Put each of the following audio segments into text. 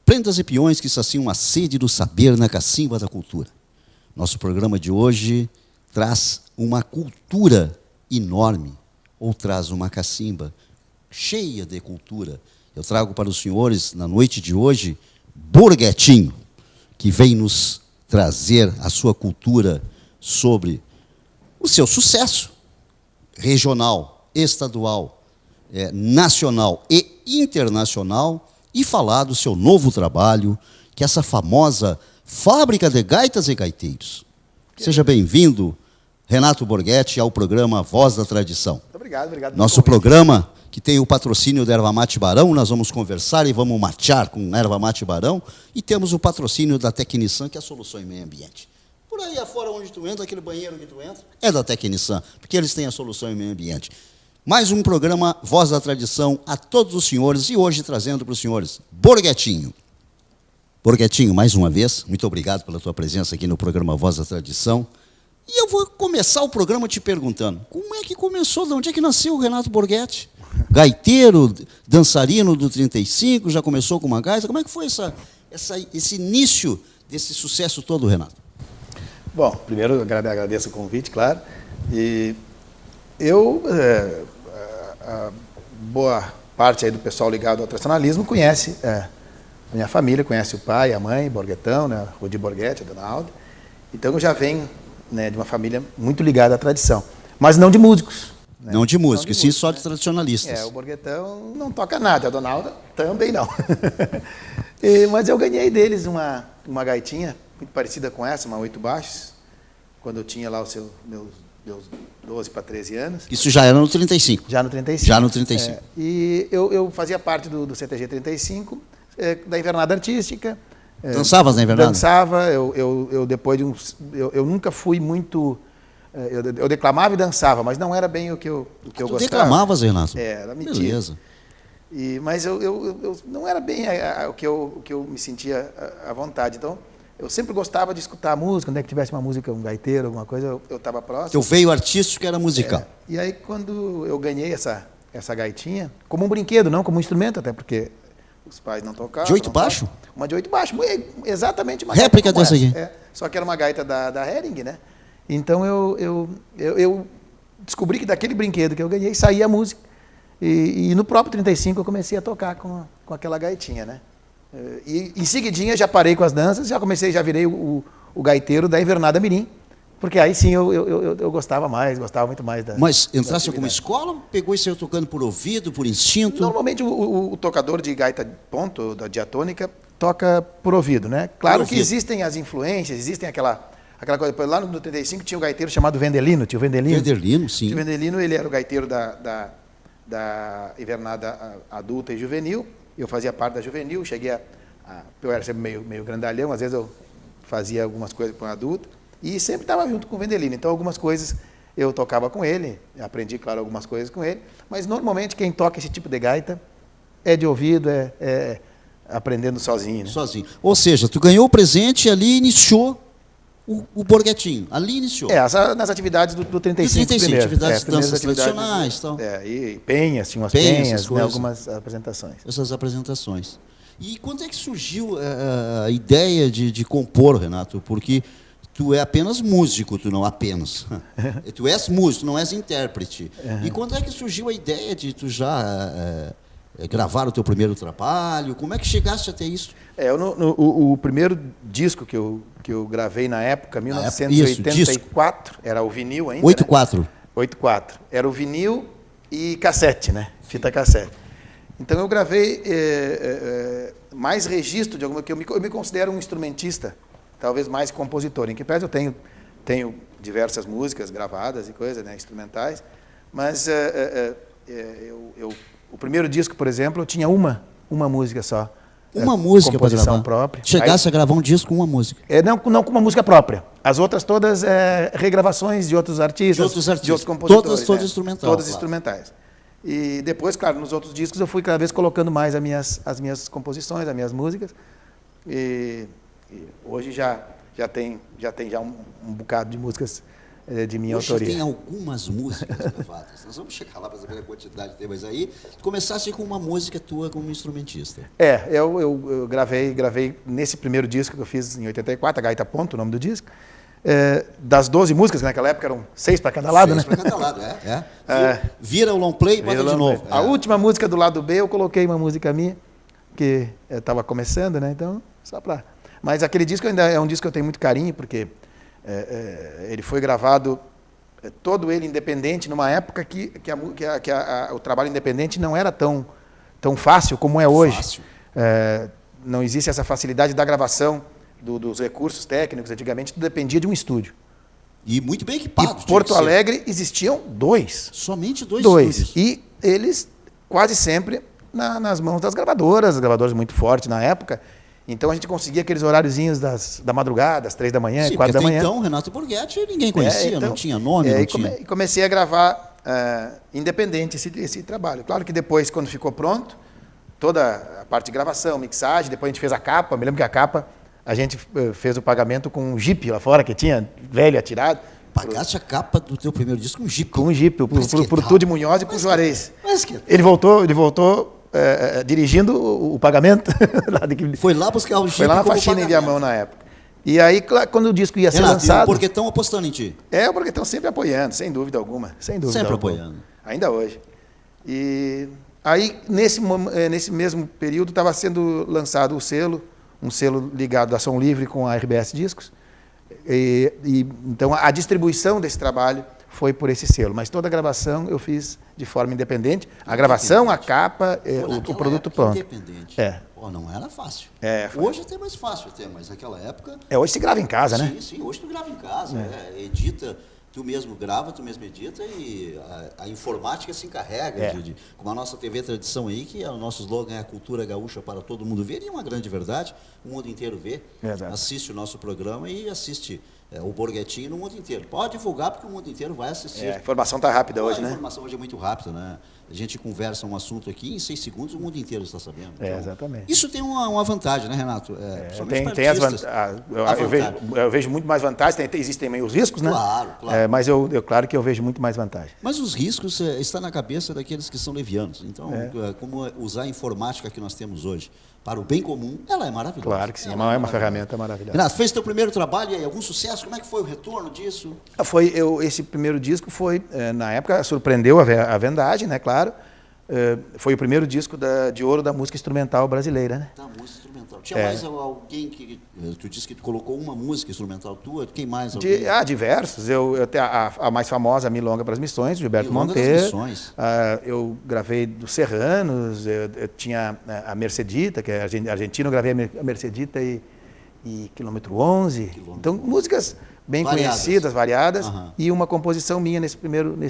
prendas e peões que saciam a sede do saber na cacimba da cultura. Nosso programa de hoje traz uma cultura enorme, ou traz uma cacimba cheia de cultura. Eu trago para os senhores, na noite de hoje, Borghettino, que vem nos trazer a sua cultura sobre o seu sucesso regional, estadual, nacional e internacional, e falar do seu novo trabalho, que é essa famosa Fábrica de Gaitas e Gaiteiros. Seja bem-vindo, Renato Borghetti, ao programa Voz da Tradição. Muito obrigado. Nosso programa, que tem o patrocínio da Erva Mate Barão, nós vamos conversar e vamos matear com Erva Mate Barão, e temos o patrocínio da Tecnissan, que é a solução em meio ambiente. Por aí afora onde tu entra, aquele banheiro que tu entra, é da Tecnissan, porque eles têm a solução em meio ambiente. Mais um programa Voz da Tradição a todos os senhores, e hoje trazendo para os senhores Borghettino. Borghettino, mais uma vez, muito obrigado pela tua presença aqui no programa Voz da Tradição. E eu vou começar o programa te perguntando, como é que começou, de onde é que nasceu o Renato Borghetti? Gaiteiro, dançarino do 35, já começou com uma gaita, como é que foi esse início desse sucesso todo, Renato? Bom, primeiro agradeço o convite, claro, e eu, a boa parte aí do pessoal ligado ao tradicionalismo conhece a minha família, conhece o pai, a mãe, Borghetão, né, Rudi Borghetti, a dona Alda, então eu já venho, né, de uma família muito ligada à tradição, mas não de músicos. Né? Não de músicos, sim, só de tradicionalistas. O Borghetão não toca nada, a dona Alda também não. Mas eu ganhei deles uma gaitinha muito parecida com essa, uma 8 baixos, quando eu tinha lá meus 12 para 13 anos. Isso já era no 35? Já no 35. Já no 35. E eu fazia parte do CTG 35, da Invernada Artística. Dançavas na Invernada? Dançava, eu depois de uns... Eu nunca fui muito... Eu declamava e dançava, mas não era bem o que eu gostava. Tu declamavas, Renato? Era mentira. Beleza. Mas eu não era bem o que eu me sentia à vontade. Então, eu sempre gostava de escutar a música, onde é que tivesse uma música, um gaiteiro, alguma coisa, eu estava próximo. Teu veio artístico era musical. E aí, quando eu ganhei essa gaitinha, como um brinquedo, não como um instrumento, até porque os pais não tocavam. De 8 baixo? Uma de 8 baixo, exatamente uma réplica dessa aqui. Só que era uma gaita da Hering, né? Então, eu descobri que daquele brinquedo que eu ganhei, saía a música. E no próprio 35 eu comecei a tocar com aquela gaitinha, né? E em seguidinha já parei com as danças, já virei o gaiteiro da Invernada Mirim, porque aí sim eu gostava muito mais da... Mas entrasse como escola, pegou e saiu tocando por ouvido, por instinto? Normalmente o tocador de gaita ponto, da diatônica, toca por ouvido, né? Claro que existem as influências, existem aquela coisa. Lá no 35 tinha um gaiteiro chamado Vendelino, tio Vendelino. Vendelino, sim. Tio Vendelino, ele era o gaiteiro da Invernada adulta e juvenil. Eu fazia parte da juvenil, eu era sempre meio grandalhão, às vezes eu fazia algumas coisas com a adulta, e sempre estava junto com o Vendelino. Então, algumas coisas eu tocava com ele, aprendi, claro, algumas coisas com ele, mas normalmente quem toca esse tipo de gaita é de ouvido, aprendendo sozinho. Né? Sozinho. Ou seja, tu ganhou o presente e ali iniciou o Borghettino, ali iniciou. Nas atividades do 35 primeiro. Atividades de danças tradicionais. Tal. E penhas, tinha umas penhas, né, algumas apresentações. Essas apresentações. E quando é que surgiu a ideia de compor, Renato? Porque tu é apenas músico, tu não apenas. Tu és músico, não és intérprete. Uhum. E quando é que surgiu a ideia de tu já gravar o teu primeiro trabalho? Como é que chegaste até isso? O primeiro disco que eu gravei na época, 1984, era o vinil ainda. 84. Né? 84. Era o vinil e cassete, né? Fita cassete. Então eu gravei mais registro de alguma coisa. Eu me considero um instrumentista, talvez mais compositor. Em que pese eu tenho diversas músicas gravadas e coisas, né, instrumentais, mas o primeiro disco, por exemplo, eu tinha uma música só. Uma música para composição própria. Chegasse a gravar um disco com uma música. Não com uma música própria. As outras todas regravações de outros artistas, de outros compositores. Todas instrumentais. Todas instrumentais. E depois, claro, nos outros discos eu fui cada vez colocando mais as minhas composições, as minhas músicas. E hoje já tem um bocado de músicas de minha Hoje autoria. tem algumas músicas gravadas. Nós vamos chegar lá para saber a quantidade que tem, mas aí começasse com uma música tua como instrumentista. Eu gravei nesse primeiro disco que eu fiz em 84, a Gaita Ponto, o nome do disco. Das 12 músicas, naquela época eram 6 para cada lado, 6 né? para cada lado, Vira o long play e bota de novo. A última música do lado B eu coloquei uma música minha, que estava começando, né? Então, só para... Mas aquele disco ainda é um disco que eu tenho muito carinho, porque ele foi gravado todo ele independente, numa época que o trabalho independente não era tão fácil como é hoje. Fácil. Não existe essa facilidade da gravação dos recursos técnicos. Antigamente tudo dependia de um estúdio. E muito bem equipado. Em Porto Alegre existiam 2. Somente 2 estúdios. E eles quase sempre nas mãos das gravadoras muito fortes na época. Então a gente conseguia aqueles horáriozinhos da madrugada, às 3 da manhã, Sim, 4 da manhã. Então, Renato Borghetti ninguém conhecia, não tinha nome, não tinha... Comecei a gravar independente esse trabalho. Claro que depois, quando ficou pronto, toda a parte de gravação, mixagem, depois a gente fez a capa. Me lembro que a capa, a gente fez o pagamento com um Jeep lá fora, que tinha velho atirado. Pagaste a capa do teu primeiro disco com um Jeep? Com um Jeep, pro Tude Munhoz e pro Juarez. Ele voltou dirigindo o pagamento. Foi lá buscar o Jeep. Foi lá na faxina em Viamão na época. E aí, quando o disco ia ser lançado... E o Borghetão apostando em ti? O Borghetão sempre apoiando, sem dúvida alguma. Sempre apoiando. Ainda hoje. E aí, nesse mesmo período, estava sendo lançado um selo ligado à Som Livre com a RBS Discos. Então, a distribuição desse trabalho foi por esse selo. Mas toda a gravação eu fiz de forma independente. A gravação, a capa, o produto pronto. Independente. Pô, não era fácil. Hoje é até mais fácil, mas naquela época... Hoje se grava em casa, né? Sim, hoje tu grava em casa. Edita, tu mesmo grava, tu mesmo edita e a informática se encarrega. Como a nossa TV Tradição aí, que o nosso slogan é a cultura gaúcha para todo mundo ver, e é uma grande verdade, o mundo inteiro vê. Assiste o nosso programa e assiste o Borghetinho no mundo inteiro. Pode divulgar, porque o mundo inteiro vai assistir. A informação está rápida hoje, né? A informação hoje é muito rápida, né? A gente conversa um assunto aqui, em 6 segundos o mundo inteiro está sabendo. Então, exatamente. Isso tem uma vantagem, né, Renato? Tem as vantagens. Eu vejo muito mais vantagens. Existem também os riscos, né? Claro. Mas claro que eu vejo muito mais vantagem. Mas os riscos estão na cabeça daqueles que são levianos. Então, como usar a informática que nós temos hoje para o bem comum, ela é maravilhosa. Claro que sim, é uma ferramenta maravilhosa. Renato, fez teu primeiro trabalho e algum sucesso? Como é que foi o retorno disso? Esse primeiro disco foi, na época, surpreendeu a vendagem, né, claro. Foi o primeiro disco de ouro da música instrumental brasileira, né? Da música instrumental. Tinha mais alguém que... Tu disse que tu colocou uma música instrumental tua? Quem mais? Diversos. A mais famosa, a Milonga para as Missões, Gilberto Monteiro. Eu gravei dos Serranos, eu tinha a Mercedita, que é argentino, eu gravei a Mercedita e Quilômetro 11. Então, músicas bem conhecidas, variadas, e uma composição minha nesse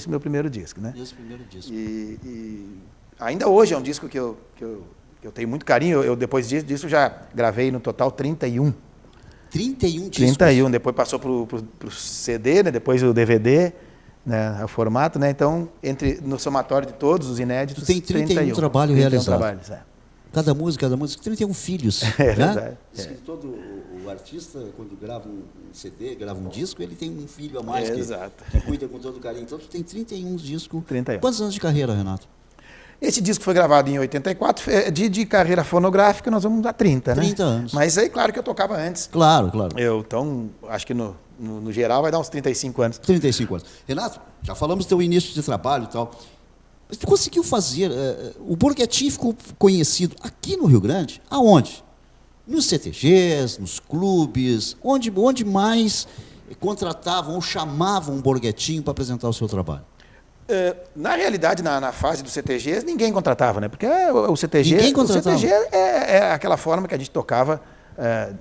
meu primeiro disco, né? Nesse primeiro disco. E ainda hoje é um disco que eu tenho muito carinho. Eu depois disso já gravei no total 31. 31 discos? 31, depois passou para o CD, né? Depois o DVD, né? O formato, né? Então, no somatório de todos os inéditos, tu tem 31 trabalhos realizados. Cada música, 31 filhos. Verdade. Diz que todo o artista, quando grava um CD, grava um disco, ele tem um filho a mais que cuida com todo carinho. Então, tu tem 31 discos. 31. Quantos anos de carreira, Renato? Esse disco foi gravado em 84, de carreira fonográfica nós vamos a 30, né? 30 anos. Mas aí, claro que eu tocava antes. Claro. Então, acho que no geral vai dar uns 35 anos. 35 anos. Renato, já falamos do teu início de trabalho e tal. Mas tu conseguiu fazer... o Borghetinho ficou conhecido aqui no Rio Grande, aonde? Nos CTGs, nos clubes, onde mais contratavam ou chamavam um Borghetinho para apresentar o seu trabalho? Na realidade, na fase do CTG, ninguém contratava, né? Porque o CTG, ninguém contratava. O CTG é aquela forma que a gente tocava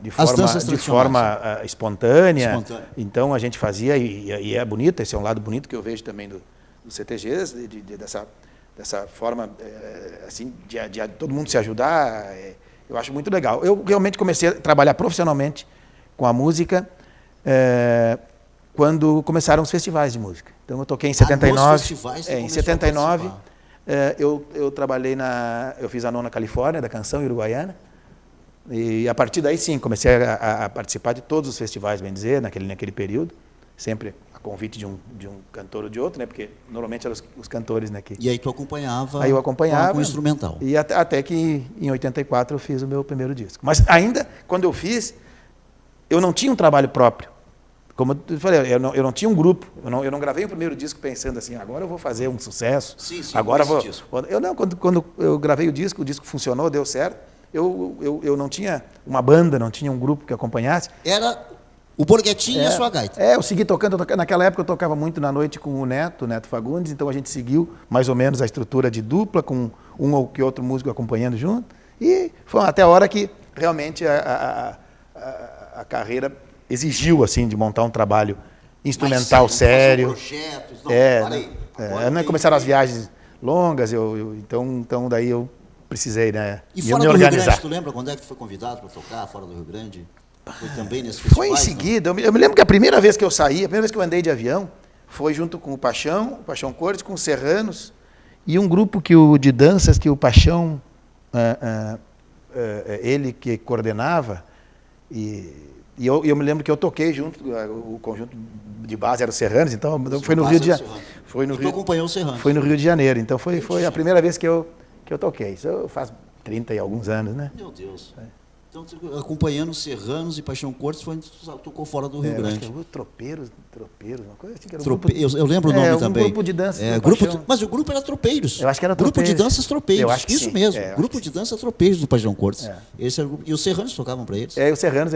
de forma espontânea. Então a gente fazia, e é bonito, esse é um lado bonito que eu vejo também dos CTGs, dessa forma assim, de todo mundo se ajudar. Eu acho muito legal. Eu realmente comecei a trabalhar profissionalmente com a música quando começaram os festivais de música. Então eu toquei em 79. Em 79 eu trabalhei eu fiz a Nona Califórnia da canção uruguaiana. E a partir daí sim, comecei a participar de todos os festivais, bem dizer, naquele período, sempre a convite de um cantor ou de outro, né? Porque normalmente eram os cantores, né? E aí tu acompanhava, aí eu acompanhava com o instrumental. E até que em 84 eu fiz o meu primeiro disco. Mas ainda, quando eu fiz, eu não tinha um trabalho próprio. Como eu falei, eu não tinha um grupo. Eu não gravei o primeiro disco pensando assim, agora eu vou fazer um sucesso. Sim, agora vou. Disco. Quando eu gravei o disco funcionou, deu certo. Eu não tinha uma banda, não tinha um grupo que acompanhasse. Era o Borghettini e a sua gaita. Eu segui tocando. Naquela época eu tocava muito na noite com o Neto Fagundes, então a gente seguiu mais ou menos a estrutura de dupla, com um ou que outro músico acompanhando junto. E foi até a hora que realmente a carreira exigiu assim de montar um trabalho instrumental sério. Projetos, Não começaram as viagens longas, então daí eu precisei, né? E fora do Rio Grande, tu lembra quando é que tu foi convidado para tocar fora do Rio Grande? Foi também nesse festival? Foi em seguida. Eu me lembro que a primeira vez que eu saí, a primeira vez que eu andei de avião, foi junto com o Paixão Cortes, com os Serranos, e um grupo de danças que o Paixão, ele que coordenava, e eu me lembro que eu toquei junto, o conjunto de base era o Serranos, então foi no Rio de Janeiro. Tu acompanhou o Serranos? Foi no Rio de Janeiro, então foi a primeira vez que eu toquei. Isso faz 30 e alguns anos, né? Meu Deus. Então, acompanhando Serranos e Paixão Cortes, tocou fora do Rio Grande. Acho que Tropeiros, uma coisa assim. Que era eu lembro o nome também. Grupo de dança. Mas o grupo era Tropeiros. Eu acho que era Grupo Tropeiros. de danças Tropeiros. Eu acho que isso sim. mesmo. Grupo de dança Tropeiros do Paixão Cortes. Esse era o grupo. E os Serranos tocavam para eles? O Serranos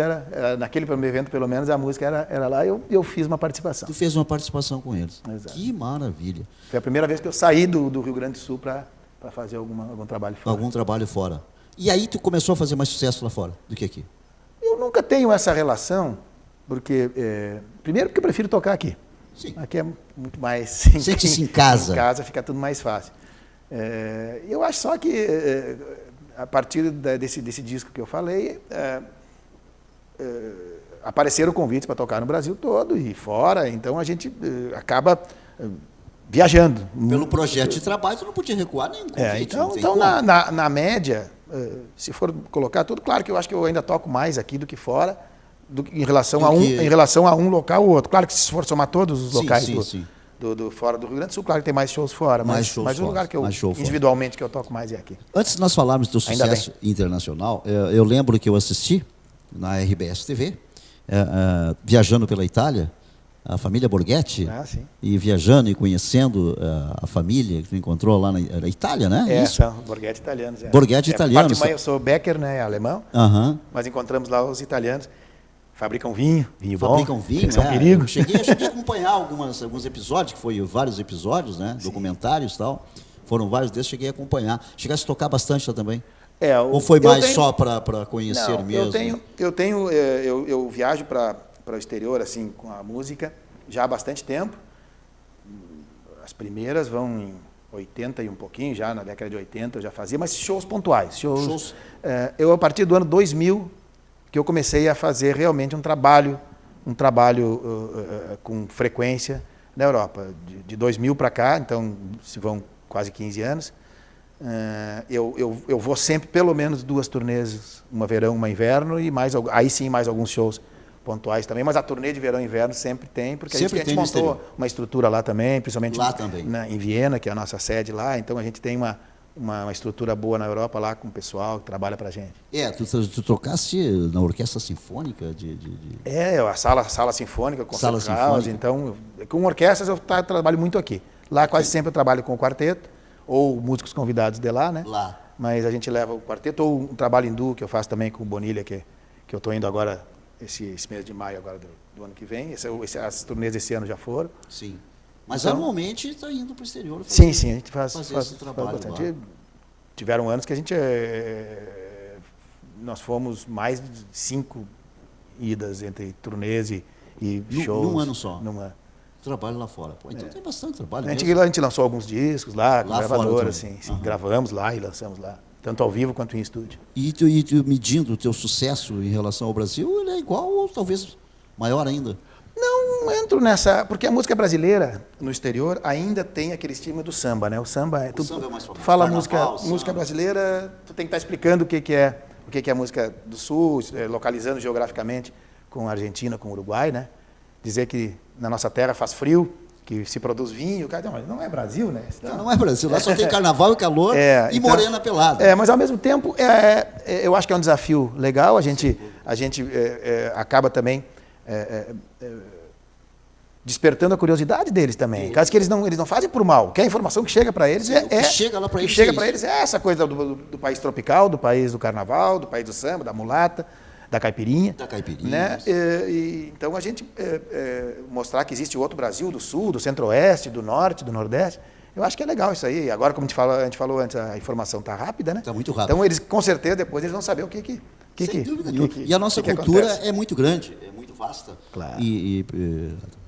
naquele primeiro evento, pelo menos, a música era lá e eu fiz uma participação. Tu fez uma participação com eles. Exato. Que maravilha. Foi a primeira vez que eu saí do Rio Grande do Sul para fazer algum trabalho fora. Algum trabalho fora. E aí tu começou a fazer mais sucesso lá fora do que aqui? Eu nunca tenho essa relação, porque primeiro porque eu prefiro tocar aqui. Sim. Aqui é muito mais... Sente-se em casa. Em casa fica tudo mais fácil. Eu acho só que, a partir desse disco que eu falei, apareceram convites para tocar no Brasil todo e fora, então a gente acaba viajando. Pelo projeto de trabalho, tu não podia recuar nenhum convite. Então na média, se for colocar tudo, claro que eu acho que eu ainda toco mais aqui do que fora, em relação a um local ou outro. Claro que se for somar todos os locais do fora do Rio Grande do Sul, claro que tem mais shows fora, mas o lugar que eu individualmente que eu toco mais é aqui. Antes de nós falarmos do sucesso internacional, eu lembro que eu assisti na RBS TV, viajando pela Itália, a família Borghetti, e viajando e conhecendo a família que tu encontrou lá na Itália, né? Isso. São Borghetti italianos. Borghetti italianos. Parte de mãe, eu sou Becker, né, alemão, mas encontramos lá os italianos, fabricam vinho bom. Fabricam vinho, são perigo. Eu cheguei a acompanhar alguns episódios, que foi vários episódios, né, documentários e tal, foram vários desses, cheguei a acompanhar. Chegaste a tocar bastante lá também? Ou foi mais só para conhecer mesmo? Eu viajo para o exterior, assim, com a música, já há bastante tempo. As primeiras vão em 80 e um pouquinho, já na década de 80 eu já fazia, mas shows pontuais. Eu, a partir do ano 2000, que eu comecei a fazer realmente um trabalho com frequência na Europa. De 2000 para cá, então se vão quase 15 anos, eu vou sempre pelo menos 2 turnês, uma verão, uma inverno, e aí sim mais alguns shows pontuais também, mas a turnê de verão e inverno sempre tem, porque a gente montou uma estrutura lá também, principalmente lá também. Em Viena, que é a nossa sede lá, então a gente tem uma estrutura boa na Europa lá com o pessoal que trabalha para a gente. Tu tocasse na Orquestra Sinfônica a Sala Sinfônica, Concerto House, então com orquestras eu trabalho muito aqui. Lá quase sempre eu trabalho com o quarteto, ou músicos convidados de lá, né? Lá. Mas a gente leva o quarteto, ou um trabalho em duo que eu faço também com o Bonilha, que eu estou indo agora, esse mês de maio agora do ano que vem. As turnês desse ano já foram. Sim. Mas anualmente está indo para o exterior. Sim, a gente faz esse trabalho bastante. Tiveram anos que a gente... nós fomos mais de 5 idas entre turnês e shows. Num ano só? Num ano. Trabalho lá fora. Então tem bastante trabalho. A gente lançou alguns discos lá com gravadora, assim. Gravamos lá e lançamos lá. Tanto ao vivo quanto em estúdio. E tu medindo o teu sucesso em relação ao Brasil, ele é igual ou talvez maior ainda? Não entro nessa... Porque a música brasileira, no exterior, ainda tem aquele estigma do samba, né? O samba é... samba é mais famoso. Tu fala música brasileira, tu tem que estar explicando o que é a música do Sul, localizando geograficamente com a Argentina, com o Uruguai, né? dizer que na nossa terra faz frio, que se produz vinho. Cara, não, mas não é Brasil, né? Não é Brasil, lá só tem carnaval e calor e então, morena pelada. Mas ao mesmo tempo, eu acho que é um desafio legal, a gente acaba também despertando a curiosidade deles também. Caso que eles não fazem por mal, que a informação que chega para eles chega lá para eles é essa coisa do país tropical, do país do carnaval, do país do samba, da mulata, da caipirinha. Da caipirinha. Né? Então a gente mostrar que existe outro Brasil, do sul, do centro-oeste, do norte, do nordeste, eu acho que é legal isso aí. Agora, como a gente falou antes, a informação está rápida, né? Está muito rápida. Então eles, com certeza, depois eles vão saber o que sem dúvida nenhuma. E a nossa cultura é muito grande, é muito vasta. Claro.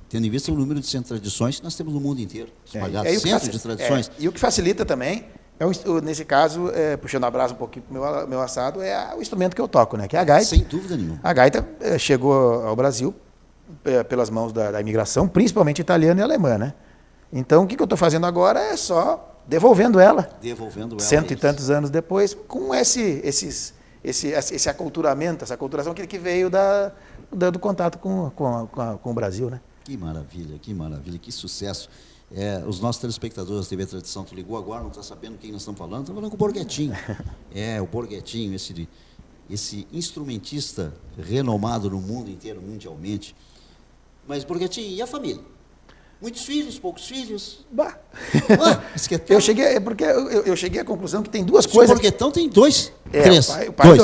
Tendo em vista o número de centros de tradições que nós temos no mundo inteiro, espalhados, centros de tradições. E o que facilita também, nesse caso, puxando a brasa um pouquinho para o meu assado, é o instrumento que eu toco, né? Que é a gaita. Sem dúvida nenhuma. A gaita chegou ao Brasil pelas mãos da imigração, principalmente italiana e alemã, né? Então, o que eu estou fazendo agora é só devolvendo ela. Cento e tantos anos depois, com esse aculturamento, essa aculturação que veio do contato com o Brasil, né? Que maravilha, que sucesso. Os nossos telespectadores da TV Tradição, tu ligou agora, não está sabendo quem nós estamos falando? Estamos falando com o Borghettino. O Borghettino, esse instrumentista renomado no mundo inteiro, mundialmente. Mas, Borghettino, e a família? Muitos filhos, poucos filhos? Eu cheguei à conclusão que tem duas coisas. O Borghettão tem dois, três. O pai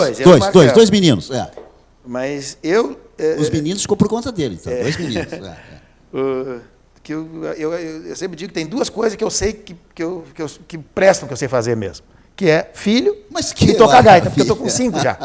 dois meninos. Mas os meninos ficou por conta dele, tá? Dois meninos. Eu sempre digo que tem duas coisas que eu sei que prestam, que eu sei fazer mesmo. Que é filho e tocar gaita, porque eu estou com 5 já.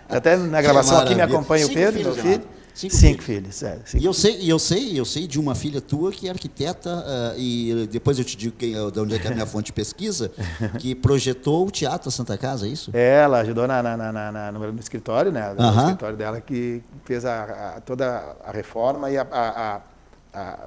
Até na gravação aqui me acompanha o Pedro, meu filho. 5 filhos. E eu sei de uma filha tua que é arquiteta, e depois eu te digo de onde é que é a minha fonte de pesquisa, que projetou o Teatro Santa Casa, é isso? Ela ajudou no escritório, né? No escritório dela, que fez toda a reforma e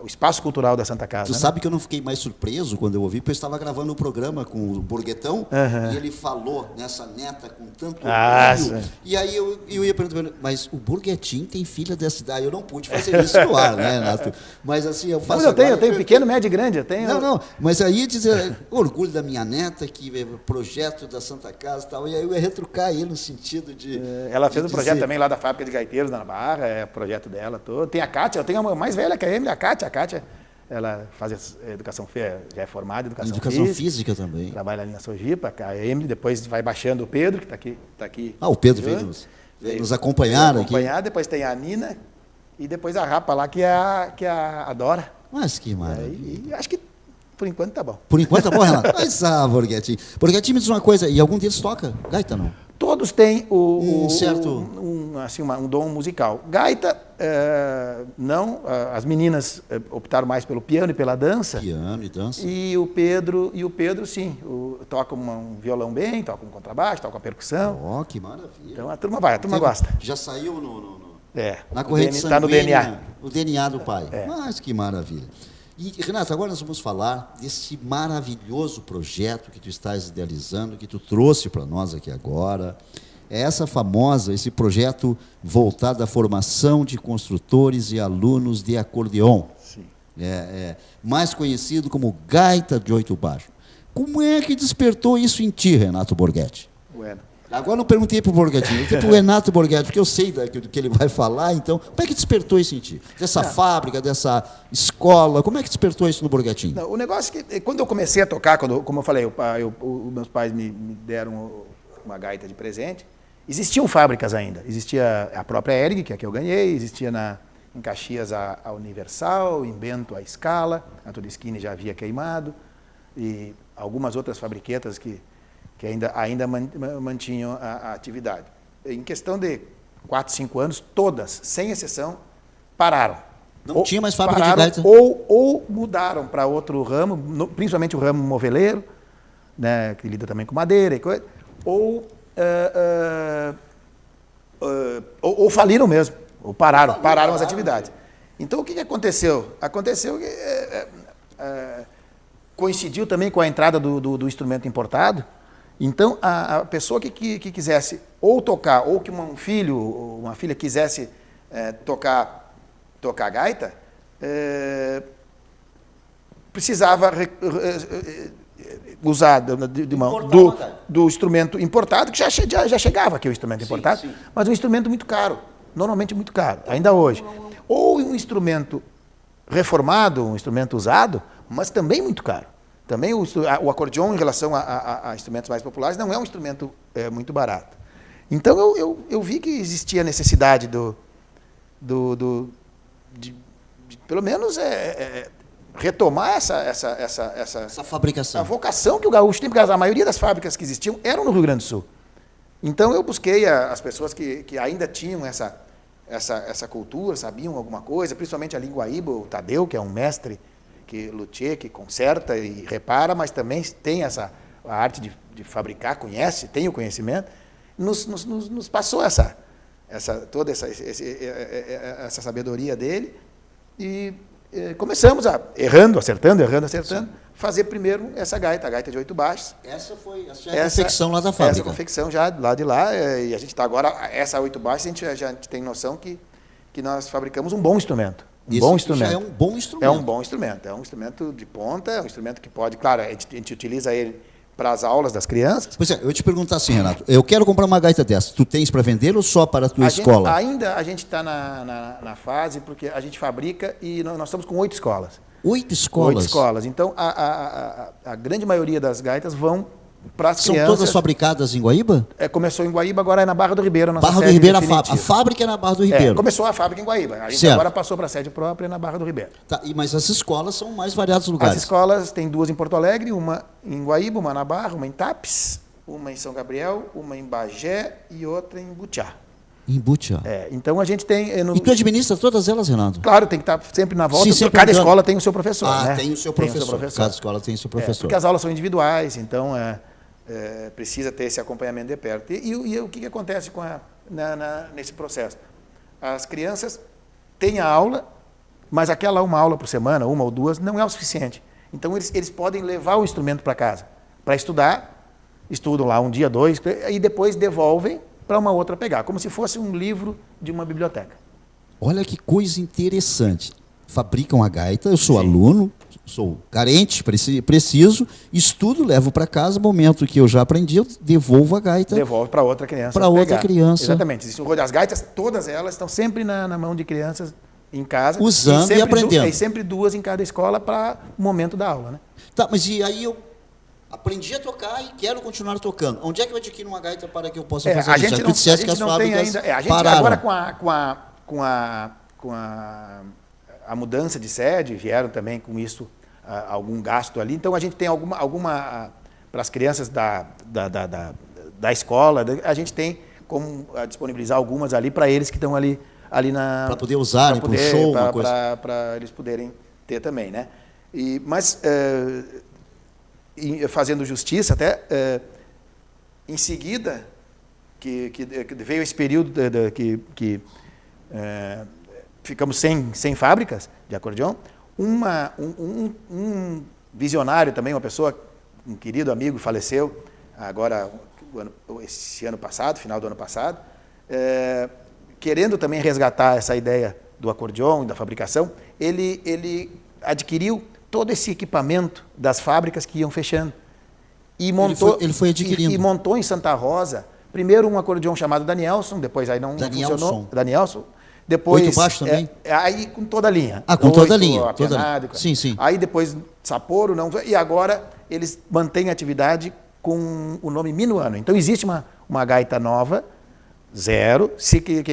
o espaço cultural da Santa Casa. Tu sabe que eu não fiquei mais surpreso quando eu ouvi, porque eu estava gravando o programa com o Borghettão, e ele falou nessa neta com tanto orgulho, e aí eu ia perguntando, mas o Borghettino tem filha dessa idade? Eu não pude fazer isso no ar, né, Renato? Mas assim, eu faço. Eu tenho pequeno, médio e grande, eu tenho. Não, mas aí dizer, orgulho da minha neta, que é projeto da Santa Casa e tal, e aí eu ia retrucar ele no sentido de. Ela fez um projeto também lá da fábrica de gaiteiros na Barra, é o projeto dela todo. Tem a Kátia, eu tenho uma mais velha que a Emily, a Kátia, ela faz educação, já é formada em educação física também. Trabalha ali na Sojipa, a Emily, depois vai baixando o Pedro, que está aqui. O Pedro veio nos acompanhar aqui. Depois tem a Nina e depois a Rapa lá, que é a Dora. Mas que maravilha. E acho que por enquanto tá bom. Por enquanto tá bom, Renato? Mas, Borghettino. Borghettino, me diz uma coisa, e algum deles toca gaita, não? Todos têm um dom musical. Gaita, não. As meninas optaram mais pelo piano e pela dança. Piano e dança. E o Pedro, sim. Toca um violão bem, toca um contrabaixo, toca uma percussão. Que maravilha. Então a turma gosta. Já saiu na corrente sanguínea. Está no DNA. O DNA do pai. Mas que maravilha. E, Renato, agora nós vamos falar desse maravilhoso projeto que tu estás idealizando, que tu trouxe para nós aqui agora. É esse projeto voltado à formação de construtores e alunos de acordeon. Sim. Mais conhecido como Gaita de 8 Baixos. Como é que despertou isso em ti, Renato Borghetti? Bueno. Agora não perguntei para o Borghettino, perguntei para o Renato Borghetti, porque eu sei do que ele vai falar, então, como é que despertou isso em ti? Dessa fábrica, dessa escola, como é que despertou isso no Borghettino? Não, o negócio é que, quando eu comecei a tocar, como eu falei, meus pais me deram uma gaita de presente, existiam fábricas ainda, existia a própria Erg, que é a que eu ganhei, existia em Caxias a Universal, em Bento a Scala, a Todeskine já havia queimado, e algumas outras fabriquetas que ainda mantinham a atividade. Em questão de 4, 5 anos, todas, sem exceção, pararam. Não tinha mais fábrica de gaita? Ou mudaram para outro ramo, principalmente o ramo moveleiro, né, que lida também com madeira e coisa, ou faliram mesmo, ou pararam as atividades. Então, o que aconteceu? Aconteceu que coincidiu também com a entrada do instrumento importado. Então, a pessoa que quisesse ou tocar, ou que um filho ou uma filha quisesse tocar tocar gaita, precisava usar do instrumento importado, que já chegava aqui o instrumento importado, sim. Mas um instrumento muito caro, normalmente muito caro, ainda hoje. Ou um instrumento reformado, um instrumento usado, mas também muito caro. Também o acordeon, em relação a instrumentos mais populares, não é um instrumento muito barato. Então, eu vi que existia a necessidade de pelo menos, retomar essa fabricação. A vocação que o gaúcho tem, porque a maioria das fábricas que existiam eram no Rio Grande do Sul. Então, eu busquei as pessoas que ainda tinham essa cultura, sabiam alguma coisa, principalmente a linguaíba, o Tadeu, que é um mestre luthier, que conserta e repara, mas também tem a arte de fabricar, tem o conhecimento, nos passou toda essa sabedoria dele, e começamos errando, acertando, fazer primeiro essa gaita, a gaita de 8 baixos. Essa foi a confecção lá da fábrica. Essa confecção já lá de lá, e a gente está agora, essa 8 baixos, a gente já tem noção que nós fabricamos um bom instrumento. Bom instrumento. Já é um bom instrumento. É um bom instrumento. É um instrumento de ponta, é um instrumento que pode, claro, a gente utiliza ele para as aulas das crianças. Pois é, eu te perguntar assim, Renato, eu quero comprar uma gaita dessa, tu tens para vender ou só para a tua escola? Ainda a gente está na fase, porque a gente fabrica e nós estamos com 8 escolas. 8 escolas? 8 escolas. Então, a grande maioria das gaitas vão para as crianças. São todas fabricadas em Guaíba? Começou em Guaíba, agora é na Barra do Ribeiro. Barra do Ribeiro, a fábrica é na Barra do Ribeiro. Começou a fábrica em Guaíba. A gente agora passou para a sede própria na Barra do Ribeiro. Tá, mas as escolas são mais variados lugares? As escolas tem 2 em Porto Alegre, uma em Guaíba, uma na Barra, uma em Tapes, uma em São Gabriel, uma em Bagé e outra em Butiá. Em Butiá. Então a gente tem... E tu administra todas elas, Renato? Claro, tem que estar sempre na volta. Sim, cada escola tem o seu professor. Né? Tem o seu professor. Cada escola tem o seu professor. Porque as aulas são individuais, então precisa ter esse acompanhamento de perto. E o que acontece nesse processo? As crianças têm a aula, mas aquela uma aula por semana, 1 ou 2, não é o suficiente. Então eles podem levar o instrumento para casa para estudar, estudam lá 1 dia, 2, e depois devolvem para uma outra pegar, como se fosse um livro de uma biblioteca. Olha que coisa interessante. Fabricam a gaita, eu sou aluno, sou carente, preciso, estudo, levo para casa, momento que eu já aprendi, eu devolvo a gaita. Devolve para outra criança. Para outra criança. Exatamente. As gaitas, todas elas, estão sempre na mão de crianças em casa. Usando e aprendendo. E sempre 2 em cada escola para o momento da aula. Né? Tá, mas e aí eu aprendi a tocar e quero continuar tocando. Onde é que eu adquiro uma gaita para que eu possa fazer isso? Tu disseste que as fábricas pararam. Agora com a mudança de sede, vieram também com isso algum gasto ali. Então a gente tem alguma para as crianças da escola, a gente tem como disponibilizar algumas ali para eles que estão ali na... Para poder usarem para um show, uma coisa. Para eles poderem ter também, né? Mas... fazendo justiça até, em seguida, que veio esse período que ficamos sem fábricas de acordeão, um visionário também, uma pessoa, um querido amigo, faleceu agora, esse ano passado, final do ano passado, querendo também resgatar essa ideia do acordeão e da fabricação, ele adquiriu todo esse equipamento das fábricas que iam fechando. E montou, ele foi adquirindo. E montou em Santa Rosa, primeiro um acordeão chamado Danielson, depois aí não funcionou. Danielson. Depois, 8 baixo também? Aí com toda a linha. Com toda a linha. Sim. Aí depois Sapporo, e agora eles mantêm a atividade com o nome Minuano. Então existe uma gaita nova, 0,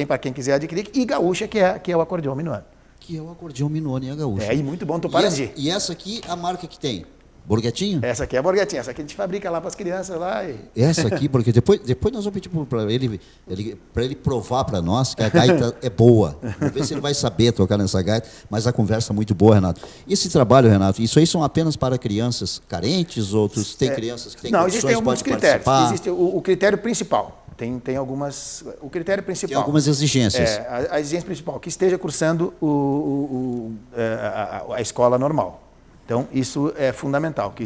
para quem quiser adquirir, e gaúcha, que é o acordeão Minuano. Que é o acordeão Minuano e a gaúcha. E muito bom, tu para de ir. E essa aqui, a marca que tem? Borghettino? Essa aqui é a Borghettino, essa aqui a gente fabrica lá para as crianças lá. Essa aqui, porque depois nós vamos pedir para ele provar para nós que a gaita é boa. Vamos ver se ele vai saber tocar nessa gaita, mas a conversa é muito boa, Renato. Esse trabalho, Renato, isso aí são apenas para crianças carentes, outros tem crianças que têm condições, podem participar? Existe o critério principal. Tem algumas... O critério principal... Tem algumas exigências. A exigência principal, que esteja cursando a escola normal. Então, isso é fundamental, que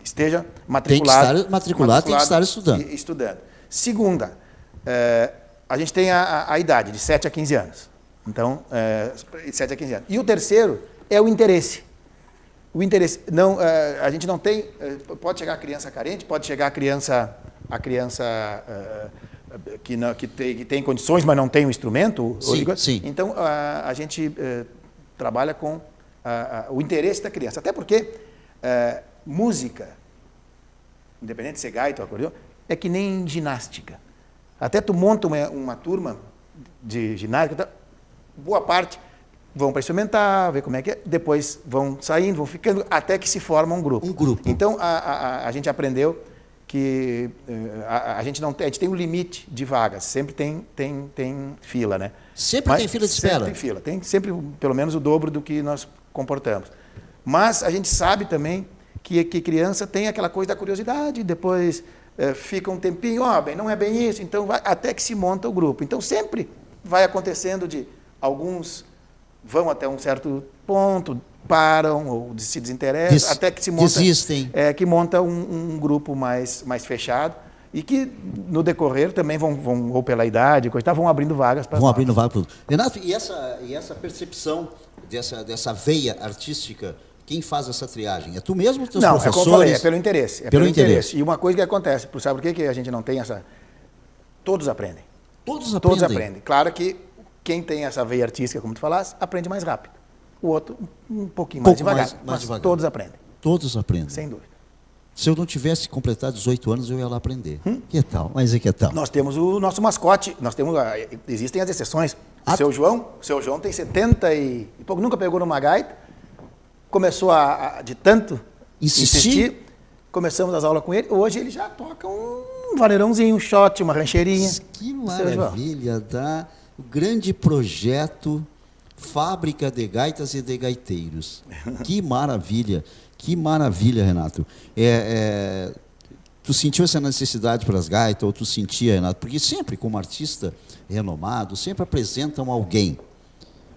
esteja matriculado. Tem que estar matriculado, tem que estar estudando. Segunda, a gente tem a idade, de 7 a 15 anos. Então, 7 a 15 anos. E o terceiro é o interesse. O interesse, não, a gente não tem, pode chegar a criança carente, pode chegar a criança que tem condições, mas não tem um instrumento. Sim. Então, a gente trabalha com o interesse da criança. Até porque música, independente de ser gaita ou acordeão, é que nem ginástica. Até tu monta uma turma de ginástica, boa parte vão para experimentar, ver como é que é, depois vão saindo, vão ficando, até que se forma um grupo. Então, a gente aprendeu que a gente tem um limite de vagas, sempre tem fila, né? Sempre tem fila de espera? Sempre tem fila, tem sempre pelo menos o dobro do que nós comportamos. Mas a gente sabe também que criança tem aquela coisa da curiosidade, depois fica um tempinho, não é bem isso, então até que se monta o grupo. Então sempre vai acontecendo de alguns vão até um certo ponto, param ou se desinteressam, até que se monta, desistem. Que monta um grupo mais fechado e que no decorrer também vão ou pela idade, vão abrindo vagas para Vão abrindo vagas. Renato, e essa percepção dessa veia artística, quem faz essa triagem? É tu mesmo, teus professores? Não, é como eu falei, é pelo interesse. Pelo interesse. E uma coisa que acontece, sabe por que a gente não tem essa... Todos aprendem. Todos aprendem. Claro que quem tem essa veia artística, como tu falaste, aprende mais rápido. O outro, um pouquinho mais devagar. Mas todos aprendem. Todos aprendem. Sem dúvida. Se eu não tivesse completado 18 anos, eu ia lá aprender. Que tal? Mas é que tal? Nós temos o nosso mascote, existem as exceções. O seu João tem 70 e pouco, nunca pegou numa gaita, começou de tanto insistir, começamos as aulas com ele, hoje ele já toca um vaneirãozinho, um shot, uma rancheirinha. Que maravilha, o grande projeto Fábrica de Gaitas e de Gaiteiros. Que maravilha, Renato. Tu sentiu essa necessidade para as gaitas, ou tu sentia, Renato? Porque sempre, como artista renomado, sempre apresentam alguém.